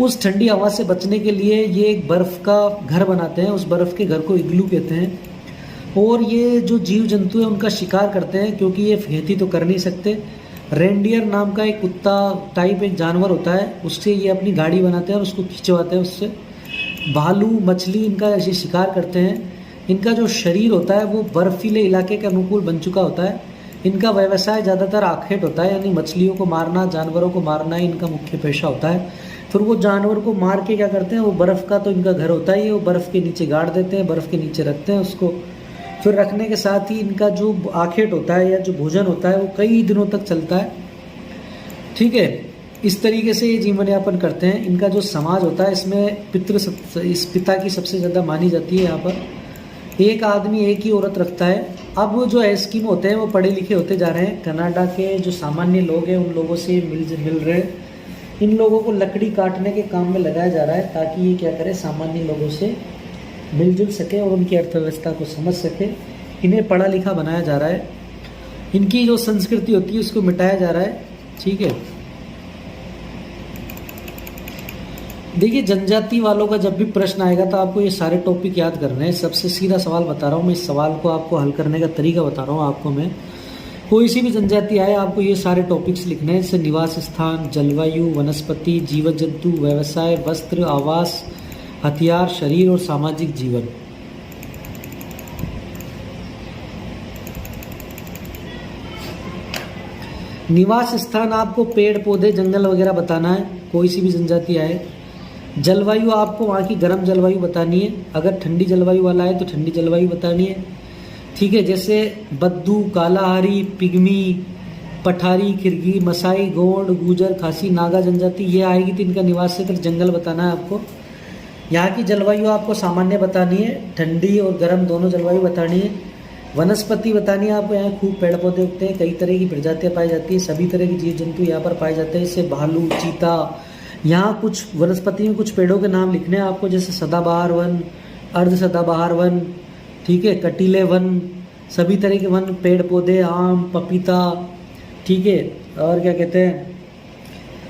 उस ठंडी हवा से बचने के लिए ये एक बर्फ़ का घर बनाते हैं, उस बर्फ़ के घर को इग्लू कहते हैं। और ये जो जीव जंतु है उनका शिकार करते हैं, क्योंकि ये खेती तो कर नहीं सकते। रेंडियर नाम का एक कुत्ता टाइप एक जानवर होता है, उससे ये अपनी गाड़ी बनाते हैं और उसको खिंचवाते हैं उससे। भालू, मछली इनका ऐसे शिकार करते हैं। इनका जो शरीर होता है वो बर्फीले इलाके के अनुकूल बन चुका होता है। इनका व्यवसाय ज़्यादातर आखेट होता है, यानी मछलियों को मारना, जानवरों को मारना ही इनका मुख्य पेशा होता है। फिर वो जानवर को मार के क्या करते हैं, वो बर्फ़ का तो इनका घर होता ही है, वो बर्फ़ के नीचे गाड़ देते हैं, बर्फ़ के नीचे रखते हैं उसको। फिर रखने के साथ ही इनका जो आखेट होता है या जो भोजन होता है वो कई दिनों तक चलता है, ठीक है। इस तरीके से ये जीवन यापन करते हैं। इनका जो समाज होता है इसमें इस पिता की सबसे ज़्यादा मानी जाती है। यहाँ पर एक आदमी एक ही औरत रखता है। अब वो जो एस्किमो होते हैं वो पढ़े लिखे होते जा रहे हैं। कनाडा के जो सामान्य लोग हैं उन लोगों से मिल रहे हैं। इन लोगों को लकड़ी काटने के काम में लगाया जा रहा है ताकि ये क्या करें, सामान्य लोगों से मिलजुल सके और उनकी अर्थव्यवस्था को समझ सके। इन्हें पढ़ा लिखा बनाया जा रहा है। इनकी जो संस्कृति होती है उसको मिटाया जा रहा है, ठीक है। देखिए जनजाति वालों का जब भी प्रश्न आएगा तो आपको ये सारे टॉपिक याद करने हैं। सबसे सीधा सवाल बता रहा हूँ मैं, इस सवाल को आपको हल करने का तरीका बता रहा हूँ आपको मैं। कोई सी भी जनजाति आए आपको ये सारे टॉपिक्स लिखने हैं, जैसे निवास स्थान, जलवायु, वनस्पति, जीव जंतु, व्यवसाय, वस्त्र, आवास, हथियार, शरीर और सामाजिक जीवन। निवास स्थान आपको पेड़ पौधे, जंगल वगैरह बताना है, कोई सी भी जनजाति आए। जलवायु आपको वहाँ की गर्म जलवायु बतानी है, अगर ठंडी जलवायु वाला है तो ठंडी जलवायु बतानी है, ठीक है। जैसे बद्दू, कालाहारी, पिग्मी, पठारी, खिरगी, मसाई, गोंड, गुजर, खासी, नागा जनजाति ये आएगी तो इनका निवास क्षेत्र जंगल बताना है आपको। यहाँ की जलवायु आपको सामान्य बतानी है, ठंडी और गर्म दोनों जलवायु बतानी है। वनस्पति बतानी है आपको, यहाँ खूब पेड़ पौधे उगते हैं, कई तरह की प्रजातियाँ पाई जाती हैं, सभी तरह के जीव जंतु यहाँ पर पाए जाते हैं, जैसे भालू, चीता। यहाँ कुछ वनस्पति में कुछ पेड़ों के नाम लिखने हैं आपको, जैसे सदाबहार वन, अर्ध सदाबहार वन, ठीक है, कटीले वन, सभी तरह के वन, पेड़ पौधे, आम, पपीता, ठीक है, और क्या कहते हैं,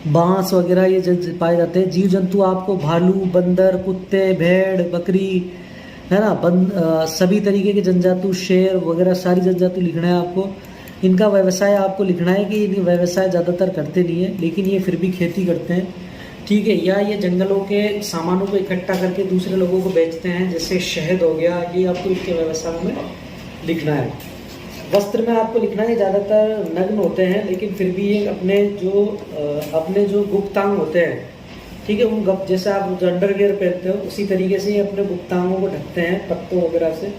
बांस वगैरह ये पाए जाते हैं। जीव जंतु आपको भालू, बंदर, कुत्ते, भेड़, बकरी, है ना, सभी तरीके के जनजातु, शेर वगैरह सारी जनजातु लिखना है आपको। इनका व्यवसाय आपको लिखना है कि ये व्यवसाय ज़्यादातर करते नहीं है लेकिन ये फिर भी खेती करते हैं, ठीक है। या ये जंगलों के सामानों को इकट्ठा करके दूसरे लोगों को बेचते हैं, जैसे शहद हो गया, ये आपको इसके व्यवसाय में लिखना है। वस्त्र में आपको लिखना है ज़्यादातर नग्न होते हैं लेकिन फिर भी ये अपने जो गुप्तांग होते हैं, ठीक है, उन जैसे आप जो अंडरवियर पहनते हो उसी तरीके से ये अपने गुप्तांगों को ढकते हैं पत्तों वगैरह से।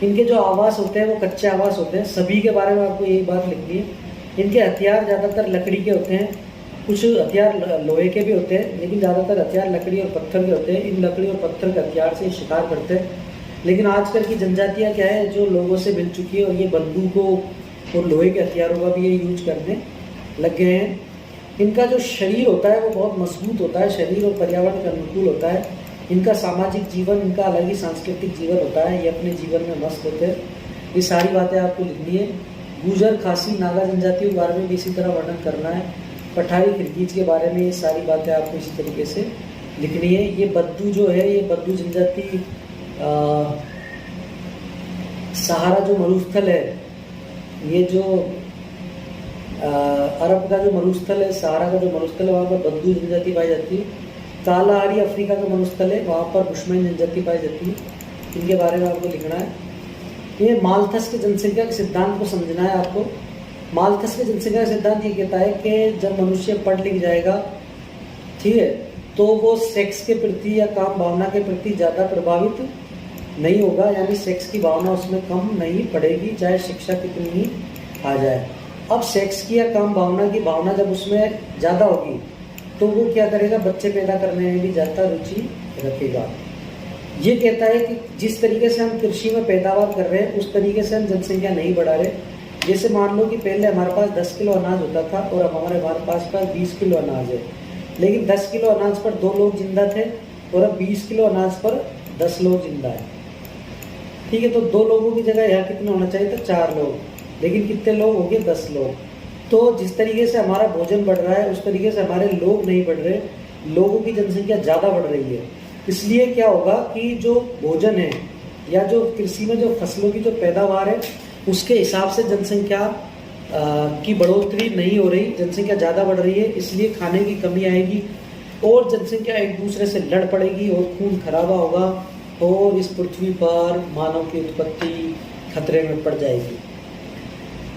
इनके जो आवास होते हैं वो कच्चे आवास होते हैं, सभी के बारे में आपको यही बात लिखनी है। इनके हथियार ज़्यादातर लकड़ी के होते हैं, कुछ हथियार लोहे के भी होते हैं लेकिन ज़्यादातर हथियार लकड़ी और पत्थर के होते हैं। इन लकड़ी और पत्थर के हथियार से शिकार करते हैं। लेकिन आजकल की जनजातियाँ क्या है, जो लोगों से मिल चुकी है और ये बंदूकों और लोहे के हथियारों का भी ये यूज करने लग गए हैं। इनका जो शरीर होता है वो बहुत मजबूत होता है, शरीर और पर्यावरण के अनुकूल होता है। इनका सामाजिक जीवन, इनका अलग ही सांस्कृतिक जीवन होता है, ये अपने जीवन में मस्त होते हैं। ये सारी बातें आपको लिखनी है। गुजर, खासी, नागा जनजातियों के बारे में भी इसी तरह वर्णन करना है। पठारी, किरगिज के बारे में ये सारी बातें आपको इसी तरीके से लिखनी है। ये बद्दू जो है, ये बद्दू जनजाति सहारा जो मरुस्थल है, ये जो अरब का जो मरुस्थल है, सहारा का जो मरुस्थल है, वहाँ पर बद्दू जनजाति पाई जाती है। कालाहारी अफ्रीका का मरुस्थल है, वहाँ पर बुशमैन जनजाति पाई जाती है। इनके बारे में आपको लिखना है। ये मालथस के जनसंख्या के सिद्धांत को समझना है आपको। मालथस के जनसंख्या का सिद्धांत ये कहता है कि जब मनुष्य पढ़ लिख जाएगा, ठीक है, तो वो सेक्स के प्रति या काम भावना के प्रति ज़्यादा प्रभावित नहीं होगा, यानी सेक्स की भावना उसमें कम नहीं पड़ेगी, चाहे शिक्षा कितनी ही आ जाए। अब सेक्स की या काम भावना की भावना जब उसमें ज़्यादा होगी तो वो क्या करेगा, बच्चे पैदा करने में भी ज़्यादा रुचि रखेगा। ये कहता है कि जिस तरीके से हम कृषि में पैदावार कर रहे हैं उस तरीके से हम जनसंख्या नहीं बढ़ा रहे। जैसे मान लो कि पहले हमारे पास 10 किलो अनाज होता था और अब हमारे पास 20 किलो अनाज है, लेकिन 10 किलो अनाज पर 2 लोग जिंदा थे और अब 20 किलो अनाज पर 10 लोग जिंदा है। ठीक है, तो 2 लोगों की जगह यहाँ कितने होना चाहिए था, 4 लोग, लेकिन कितने लोग हो गए, 10 लोग। तो जिस तरीके से हमारा भोजन बढ़ रहा है उस तरीके से हमारे लोग नहीं बढ़ रहे, लोगों की जनसंख्या ज़्यादा बढ़ रही है। इसलिए क्या होगा कि जो भोजन है या जो कृषि में जो फसलों की जो पैदावार है उसके हिसाब से जनसंख्या की बढ़ोतरी नहीं हो रही, जनसंख्या ज़्यादा बढ़ रही है, इसलिए खाने की कमी आएगी और जनसंख्या एक दूसरे से लड़ पड़ेगी और खून खराबा होगा और इस पृथ्वी पर मानव की उत्पत्ति खतरे में पड़ जाएगी।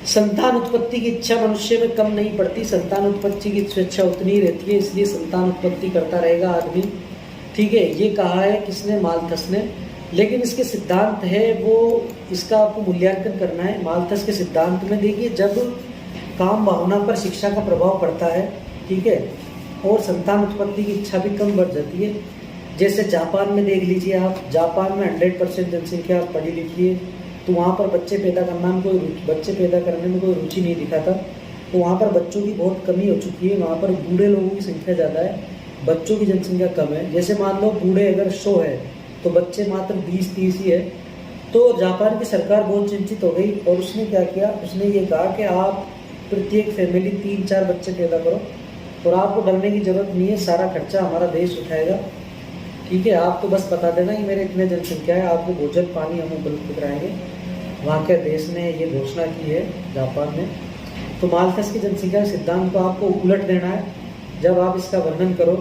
संतान उत्पत्ति की इच्छा मनुष्य में कम नहीं पड़ती, संतान उत्पत्ति की इच्छा उतनी ही रहती है, इसलिए संतान उत्पत्ति करता रहेगा आदमी। ठीक है, ये कहा है किसने, मालथस ने। लेकिन इसके सिद्धांत है वो, इसका आपको मूल्यांकन करना है। मालथस के सिद्धांत में देखिए, जब काम भावना पर शिक्षा का प्रभाव पड़ता है, ठीक है, और संतान उत्पत्ति की इच्छा भी कम बढ़ जाती है। जैसे जापान में देख लीजिए आप, जापान में 100% जनसंख्या पढ़ी लिखी है, तो वहाँ पर बच्चे पैदा करने में कोई रुचि नहीं दिखाता, तो वहाँ पर बच्चों की बहुत कमी हो चुकी है। वहाँ पर बूढ़े लोगों की संख्या ज़्यादा है, बच्चों की जनसंख्या कम है। जैसे मान लो बूढ़े अगर 100 है तो बच्चे मात्र 20-30 ही है। तो जापान की सरकार बहुत चिंतित हो गई और उसने क्या किया, उसने ये कहा कि आप प्रत्येक फैमिली 3-4 बच्चे पैदा करो और आपको डरने की जरूरत नहीं है, सारा खर्चा हमारा देश उठाएगा। ठीक है, आप तो बस बता देना कि मेरे इतने जनसंख्या है, आपको भोजन पानी हम उपलब्ध कराएंगे। वहाँ के देश ने ये घोषणा की है, जापान ने। तो मालथस की जनसंख्या सिद्धांत को आपको उलट देना है जब आप इसका वर्णन करो।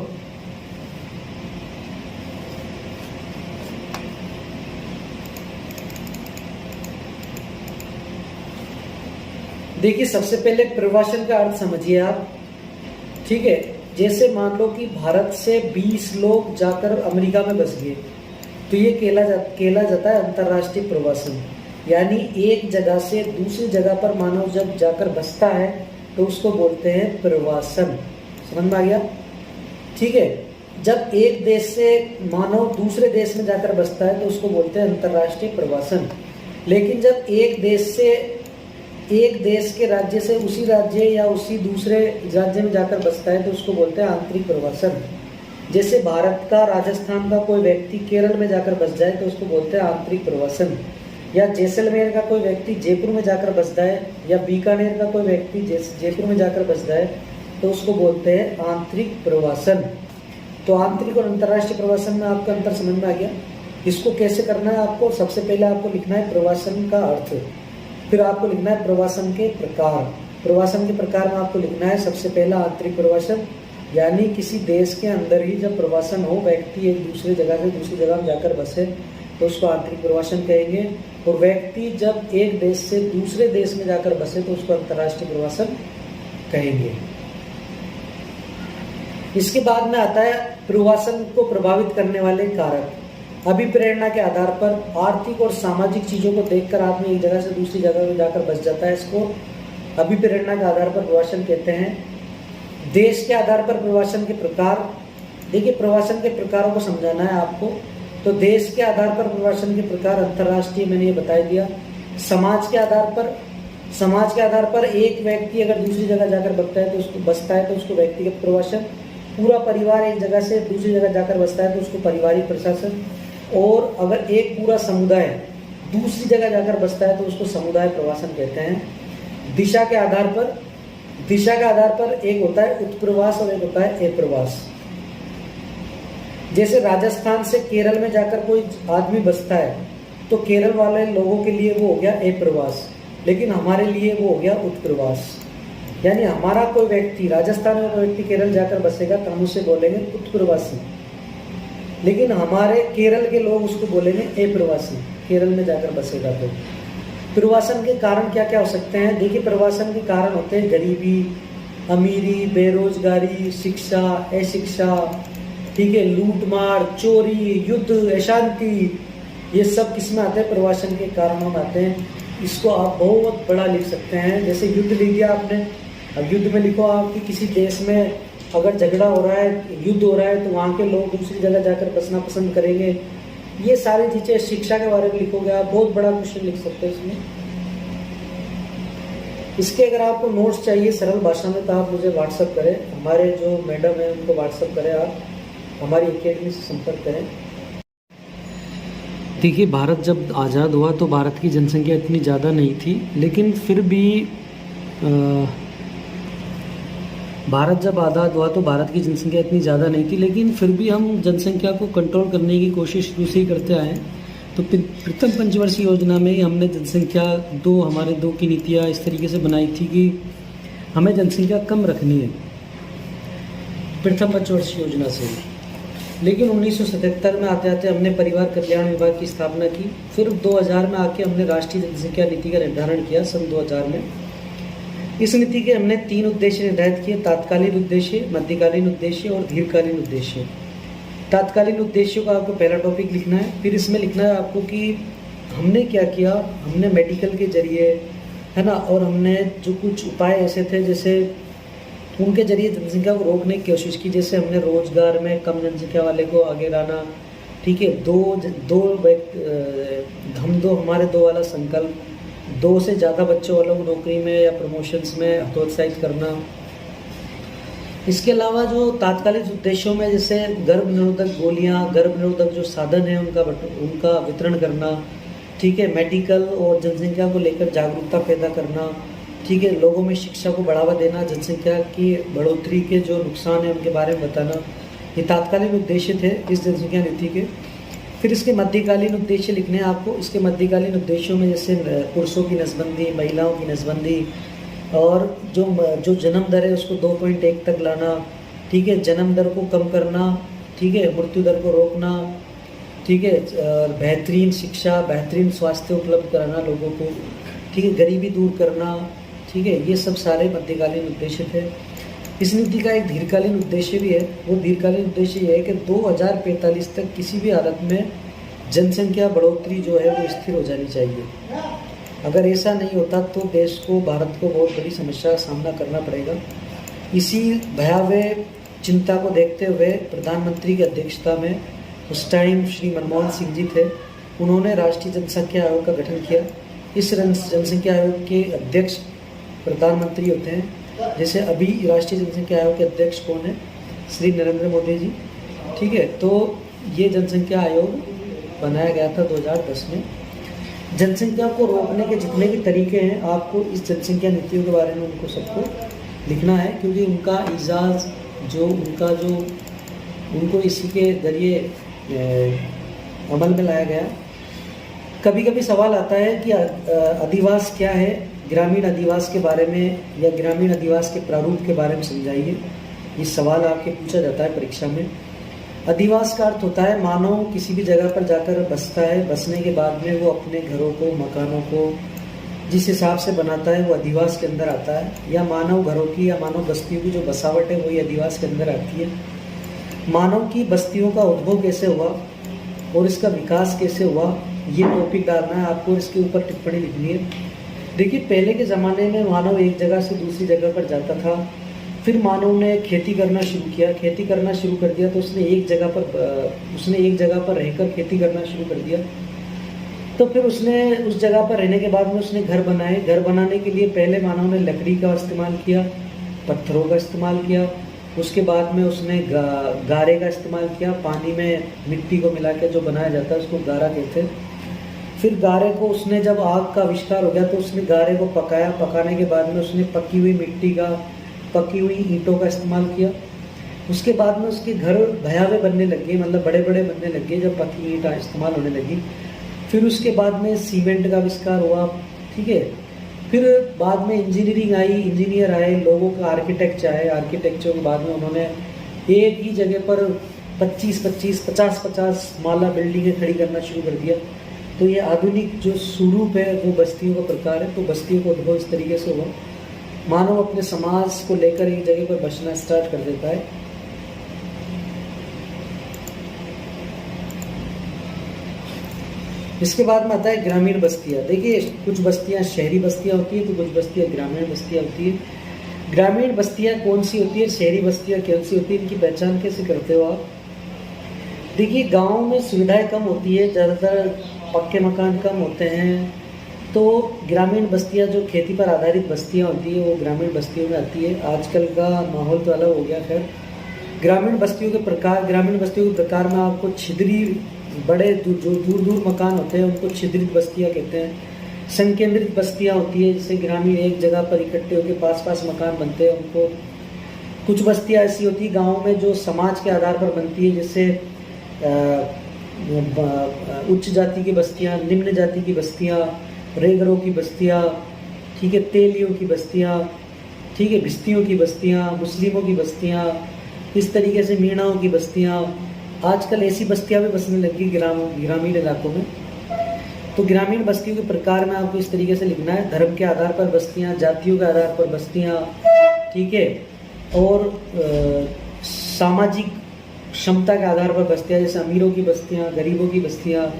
देखिए, सबसे पहले प्रवासन का अर्थ समझिए आप। ठीक है, जैसे मान लो कि भारत से 20 लोग जाकर अमेरिका में बस गए, तो ये कहला जाता है अंतर्राष्ट्रीय प्रवासन। यानी एक जगह से दूसरी जगह पर मानव जब जाकर बसता है तो उसको बोलते हैं प्रवासन। समझ में आ गया? ठीक है, जब एक देश से मानव दूसरे देश में जाकर बसता है तो उसको बोलते हैं अंतर्राष्ट्रीय प्रवासन। लेकिन जब एक देश के राज्य से उसी राज्य या उसी दूसरे राज्य में जाकर बसता है तो उसको बोलते हैं आंतरिक प्रवासन। जैसे भारत का, राजस्थान का कोई व्यक्ति केरल में जाकर बस जाए तो उसको बोलते हैं आंतरिक प्रवासन। या जैसलमेर का कोई व्यक्ति जयपुर में जाकर बस जाए या बीकानेर का कोई व्यक्ति जयपुर में जाकर बस जाए तो उसको बोलते हैं आंतरिक प्रवासन। तो आंतरिक और अंतर्राष्ट्रीय प्रवासन में आपका अंतर समझ में आ गया। इसको कैसे करना है आपको, सबसे पहले आपको लिखना है प्रवासन का अर्थ, फिर आपको लिखना है प्रवासन के प्रकार। प्रवासन के प्रकार में आपको लिखना है सबसे पहला आंतरिक प्रवासन, यानी किसी देश के अंदर ही जब प्रवासन हो, व्यक्ति एक दूसरे जगह से दूसरी जगह में जाकर बसे तो उसको आंतरिक प्रवासन कहेंगे। और व्यक्ति जब एक देश से दूसरे देश में जाकर बसे तो उसको अंतर्राष्ट्रीय प्रवासन कहेंगे। इसके बाद में आता है प्रवासन को प्रभावित करने वाले कारक। अभिप्रेरणा के आधार पर आर्थिक और सामाजिक चीजों को देखकर आदमी एक जगह से दूसरी जगह में जाकर बस जाता है, इसको अभिप्रेरणा के आधार पर प्रवासन कहते हैं। देश के आधार पर प्रवासन के प्रकार, देखिए प्रवासन के प्रकारों को समझाना है आपको। तो देश के आधार पर प्रवासन के प्रकार अंतर्राष्ट्रीय, मैंने ये बता दिया। समाज के आधार पर समाज के आधार पर एक व्यक्ति अगर दूसरी जगह जाकर बसता है तो उसको व्यक्तिगत प्रवासन, पूरा परिवार एक जगह से दूसरी जगह जाकर बसता है तो उसको पारिवारिक प्रशासन, और अगर एक पूरा समुदाय दूसरी जगह जाकर बसता है तो उसको समुदाय प्रवासन कहते हैं। दिशा के आधार पर एक होता है उत्प्रवास और एक होता है अप्रवास। जैसे राजस्थान से केरल में जाकर कोई आदमी बसता है तो केरल वाले लोगों के लिए वो हो गया अप्रवास, लेकिन हमारे लिए वो हो गया उत्प्रवास। यानी हमारा कोई व्यक्ति राजस्थान में कोई व्यक्ति केरल जाकर बसेगा तो हम उसे बोलेंगे उत्प्रवासी, लेकिन हमारे केरल के लोग उसको बोलेंगे अप्रवासी, केरल में जाकर बसेगा तो। प्रवासन के कारण क्या क्या हो सकते हैं? देखिए, प्रवासन के कारण होते हैं गरीबी, अमीरी, बेरोजगारी, शिक्षा, अशिक्षा, ठीक है, लूटमार, चोरी, युद्ध, अशांति, ये सब किस में आते हैं? प्रवासन के कारणों में आते हैं। इसको आप बहुत बड़ा लिख सकते हैं। जैसे युद्ध लिख दिया आपने, अब युद्ध में लिखो आप कि किसी देश में अगर झगड़ा हो रहा है, युद्ध हो रहा है, तो वहाँ के लोग दूसरी जगह जाकर बसना पसंद करेंगे। ये सारी चीज़ें, शिक्षा के बारे में लिखोगे आप, बहुत बड़ा क्वेश्चन लिख सकते हैं इसमें। इसके अगर आपको नोट्स चाहिए सरल भाषा में तो आप मुझे व्हाट्सअप करें, हमारे जो मैडम है उनको व्हाट्सअप करें, आप हमारी एकेडमी से संपर्क करें। देखिए, भारत जब आज़ाद हुआ तो भारत की जनसंख्या इतनी ज़्यादा नहीं थी, लेकिन फिर भी भारत जब आज़ाद हुआ तो भारत की जनसंख्या इतनी ज़्यादा नहीं थी, लेकिन फिर भी हम जनसंख्या को कंट्रोल करने की कोशिश शुरू से ही करते आए हैं। तो प्रथम पंचवर्षीय योजना में ही हमने जनसंख्या हमारे दो की नीतियाँ इस तरीके से बनाई थी कि हमें जनसंख्या कम रखनी है प्रथम पंचवर्षीय योजना से। लेकिन 1977 में आते आते हमने परिवार कल्याण विभाग की स्थापना की। फिर 2000 में आके हमने राष्ट्रीय जनसंख्या नीति का निर्धारण किया सन 2000 में। इस नीति के हमने 3 उद्देश्य निर्धारित किए: तात्कालीन उद्देश्य, मध्यकालीन उद्देश्य और दीर्घकालीन उद्देश्य। तात्कालीन उद्देश्यों का आपको पहला टॉपिक लिखना है। फिर इसमें लिखना है आपको कि हमने क्या किया। हमने मेडिकल के जरिए, है ना, और हमने जो कुछ उपाय ऐसे थे जैसे उनके जरिए जनसंख्या को रोकने की कोशिश की। जैसे हमने रोजगार में कम जनसंख्या वाले को आगे लाना, ठीक है, हमारे दो वाला संकल्प, 2 से ज़्यादा बच्चों वालों को नौकरी में या प्रमोशंस में हतोत्साहित करना। इसके अलावा जो तात्कालिक उद्देश्यों में जैसे गर्भ निरोधक गोलियां, गर्भ निरोधक जो साधन है उनका वितरण करना, ठीक है, मेडिकल और जनसंख्या को लेकर जागरूकता पैदा करना, ठीक है, लोगों में शिक्षा को बढ़ावा देना, जनसंख्या की बढ़ोतरी के जो नुकसान है उनके बारे में बताना, ये तात्कालिक उद्देश्य थे इस जनसंख्या नीति के। फिर इसके मध्यकालीन उद्देश्य लिखने हैं आपको। इसके मध्यकालीन उद्देश्यों में जैसे पुरुषों की नसबंदी, महिलाओं की नसबंदी, और जो जन्म दर है उसको 2.1 तक लाना, ठीक है, जन्म दर को कम करना, ठीक है, मृत्यु दर को रोकना, ठीक है, बेहतरीन शिक्षा, बेहतरीन स्वास्थ्य उपलब्ध कराना लोगों को, ठीक है, गरीबी दूर करना, ठीक है, ये सब सारे मध्यकालीन उद्देश्य थे। इस नीति का एक दीर्घकालीन उद्देश्य भी है। वो दीर्घकालीन उद्देश्य ये है कि 2045 तक किसी भी हालत में जनसंख्या बढ़ोतरी जो है वो स्थिर हो जानी चाहिए। अगर ऐसा नहीं होता तो देश को, भारत को बहुत बड़ी समस्या का सामना करना पड़ेगा। इसी भयावह चिंता को देखते हुए प्रधानमंत्री की अध्यक्षता में उस टाइम श्री मनमोहन सिंह जी थे, उन्होंने राष्ट्रीय जनसंख्या आयोग का गठन किया। इस जनसंख्या आयोग के अध्यक्ष प्रधानमंत्री होते हैं। जैसे अभी राष्ट्रीय जनसंख्या आयोग के अध्यक्ष कौन है? श्री नरेंद्र मोदी जी, ठीक है। तो ये जनसंख्या आयोग बनाया गया था 2010 में। जनसंख्या को रोकने के जितने भी तरीके हैं आपको इस जनसंख्या नीतियों के बारे में उनको सबको लिखना है, क्योंकि उनका इजाज़ उनको इसी के जरिए अमल में लाया गया। कभी कभी सवाल आता है कि अधिवास क्या है, ग्रामीण अधिवास के बारे में या ग्रामीण अधिवास के प्रारूप के बारे में समझाइए। ये सवाल आपके पूछा जाता है परीक्षा में। अधिवास का अर्थ होता है मानव किसी भी जगह पर जाकर बसता है, बसने के बाद में वो अपने घरों को, मकानों को जिस हिसाब से बनाता है वो अधिवास के अंदर आता है। या मानव घरों की या मानव बस्तियों की जो बसावट है वही अधिवास के अंदर आती है। मानव की बस्तियों का उद्भव कैसे हुआ और इसका विकास कैसे हुआ, ये टॉपिक डालना है आपको, इसके ऊपर टिप्पणी लिखनी है। देखिए, पहले के ज़माने में मानव एक जगह से दूसरी जगह पर जाता था, फिर मानव ने खेती करना शुरू किया। खेती करना शुरू कर दिया तो उसने एक जगह पर रहकर खेती करना शुरू कर दिया। तो फिर उसने उस जगह पर रहने के बाद में उसने घर बनाए। घर बनाने के लिए पहले मानव ने लकड़ी का इस्तेमाल किया, पत्थरों का इस्तेमाल किया। उसके बाद में उसने गारे का इस्तेमाल किया, पानी में मिट्टी को मिला के जो बनाया जाता है उसको गारा कहते हैं। फिर गारे को उसने, जब आग का आविष्कार हो गया तो उसने गारे को पकाया। पकाने के बाद में उसने पकी हुई मिट्टी का, पकी हुई ईंटों का इस्तेमाल किया। उसके बाद में उसके घर भयावह बनने लगे, मतलब बड़े बड़े बनने लगे जब पकी ईंट इस्तेमाल होने लगी। फिर उसके बाद में सीमेंट का आविष्कार हुआ, ठीक है। फिर बाद में इंजीनियरिंग आई, इंजीनियर आए, लोगों का आर्किटेक्चर आए। आर्किटेक्चर के बाद में उन्होंने एक ही जगह पर 25-25, 50-50 माला बिल्डिंगें खड़ी करना शुरू कर दिया। तो ये आधुनिक जो स्वरूप है वो बस्तियों का प्रकार है। तो बस्तियों का उद्भव इस तरीके से हुआ। मानव अपने समाज को लेकर एक जगह पर बसना स्टार्ट कर देता है। इसके बाद में आता है ग्रामीण बस्तियाँ। देखिए, कुछ बस्तियाँ शहरी बस्तियाँ होती है तो कुछ बस्तियाँ ग्रामीण बस्तियाँ होती है। ग्रामीण बस्तियाँ कौन सी होती है, शहरी बस्तियाँ कौन सी होती है, इनकी पहचान कैसे करते हो आप? देखिए, गाँव में सुविधाएं कम होती है, ज़्यादातर पक्के मकान कम होते हैं। तो ग्रामीण बस्तियाँ जो खेती पर आधारित बस्तियाँ होती है वो ग्रामीण बस्तियों में आती है। आजकल का माहौल तो अलग हो गया। खैर, ग्रामीण बस्तियों के प्रकार में आपको छिद्री, बड़े जो दूर दूर मकान होते हैं उनको छिद्रित बस्तियाँ कहते हैं। संकेंद्रित बस्तियाँ होती है, जिससे ग्रामीण एक जगह पर इकट्ठे होकर पास पास मकान बनते हैं उनको। कुछ बस्तियाँ ऐसी होती है गाँव में जो समाज के आधार पर बनती है, जैसे उच्च जाति की बस्तियाँ, निम्न जाति की बस्तियाँ, रेगरों की बस्तियाँ, ठीक है, तेलियों की बस्तियाँ, ठीक है, भिस्तियों की बस्तियाँ, मुस्लिमों की बस्तियाँ, इस तरीके से मीणाओं की बस्तियाँ। आजकल ऐसी बस्तियाँ भी बसने लगी ग्रामीण इलाकों में। तो ग्रामीण बस्तियों के प्रकार में आपको इस तरीके से लिखना है। धर्म के आधार पर बस्तियाँ, जातियों के आधार पर बस्तियाँ, ठीक है, और सामाजिक क्षमता के आधार पर बस्तियाँ, जैसे अमीरों की बस्तियाँ, गरीबों की बस्तियाँ,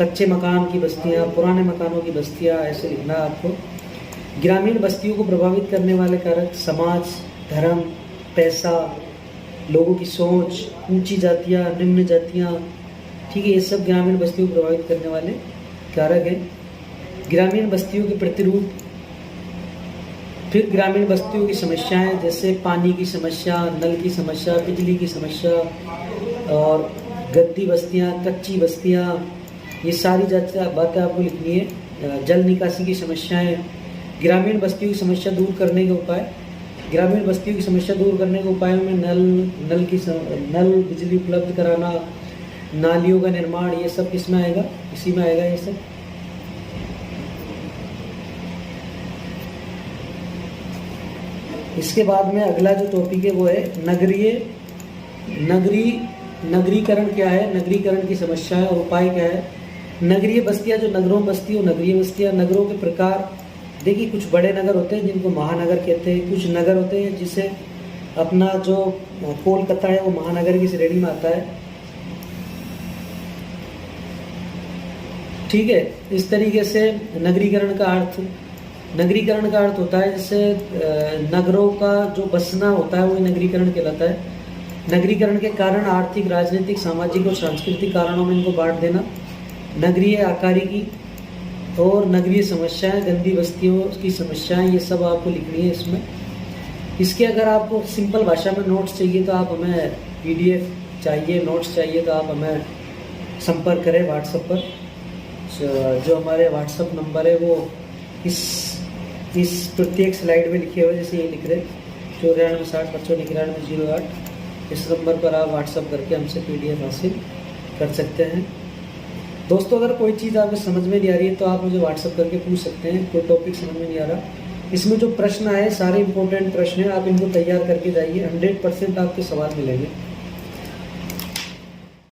कच्चे मकान की बस्तियाँ, पुराने मकानों की बस्तियाँ, ऐसे लिखना है आपको। ग्रामीण बस्तियों को प्रभावित करने वाले कारक समाज, धर्म, पैसा, लोगों की सोच, ऊंची जातियाँ, निम्न जातियाँ, ठीक है, ये सब ग्रामीण बस्तियों को प्रभावित करने वाले कारक हैं। ग्रामीण बस्तियों के प्रतिरूप, फिर ग्रामीण बस्तियों की समस्याएं, जैसे पानी की समस्या, नल की समस्या, बिजली की समस्या, और गद्दी बस्तियाँ, कच्ची बस्तियाँ, ये सारी बातें आपको लिखनी है। जल निकासी की समस्याएं, ग्रामीण बस्तियों की समस्या दूर करने के उपाय। ग्रामीण बस्तियों की समस्या दूर करने के उपायों में नल बिजली उपलब्ध कराना, नालियों का निर्माण, ये सब किस में आएगा, इसी में आएगा ये सब। इसके बाद में अगला जो टॉपिक है वो है नगरीकरण क्या है, नगरीकरण की समस्या है और उपाय क्या है। नगरीय बस्तियां, जो नगरों में बस्ती हो, नगरीय बस्तियां। नगरों के प्रकार, देखिए, कुछ बड़े नगर होते हैं जिनको महानगर कहते हैं। कुछ नगर होते हैं जिसे अपना जो कोलकाता है वो महानगर की श्रेणी में आता है, ठीक है। इस तरीके से नगरीकरण का अर्थ होता है, जैसे नगरों का जो बसना होता है वो नगरीकरण कहलाता है। नगरीकरण के कारण आर्थिक, राजनीतिक, सामाजिक और सांस्कृतिक कारणों में इनको बांट देना। नगरीय आकारिकी और नगरीय समस्याएं, गंदी बस्तियों की समस्याएं, ये सब आपको लिखनी है इसमें। इसके अगर आपको सिंपल भाषा में नोट्स चाहिए तो आप हमें PDF चाहिए, नोट्स चाहिए तो आप हमें संपर्क करें व्हाट्सएप पर। जो हमारे व्हाट्सएप नंबर है वो इस प्रत्येक स्लाइड में लिखे हुए, जैसे ये लिख रहे 9460559108। इस नंबर पर आप व्हाट्सएप करके हमसे PDF हासिल कर सकते हैं। दोस्तों, अगर कोई चीज़ आपको समझ में नहीं आ रही है तो आप मुझे व्हाट्सएप करके पूछ सकते हैं। कोई टॉपिक समझ में नहीं आ रहा, इसमें जो प्रश्न आए सारे इंपॉर्टेंट प्रश्न हैं, आप इनको तैयार करके जाइए, 100% आपके सवाल मिलेंगे।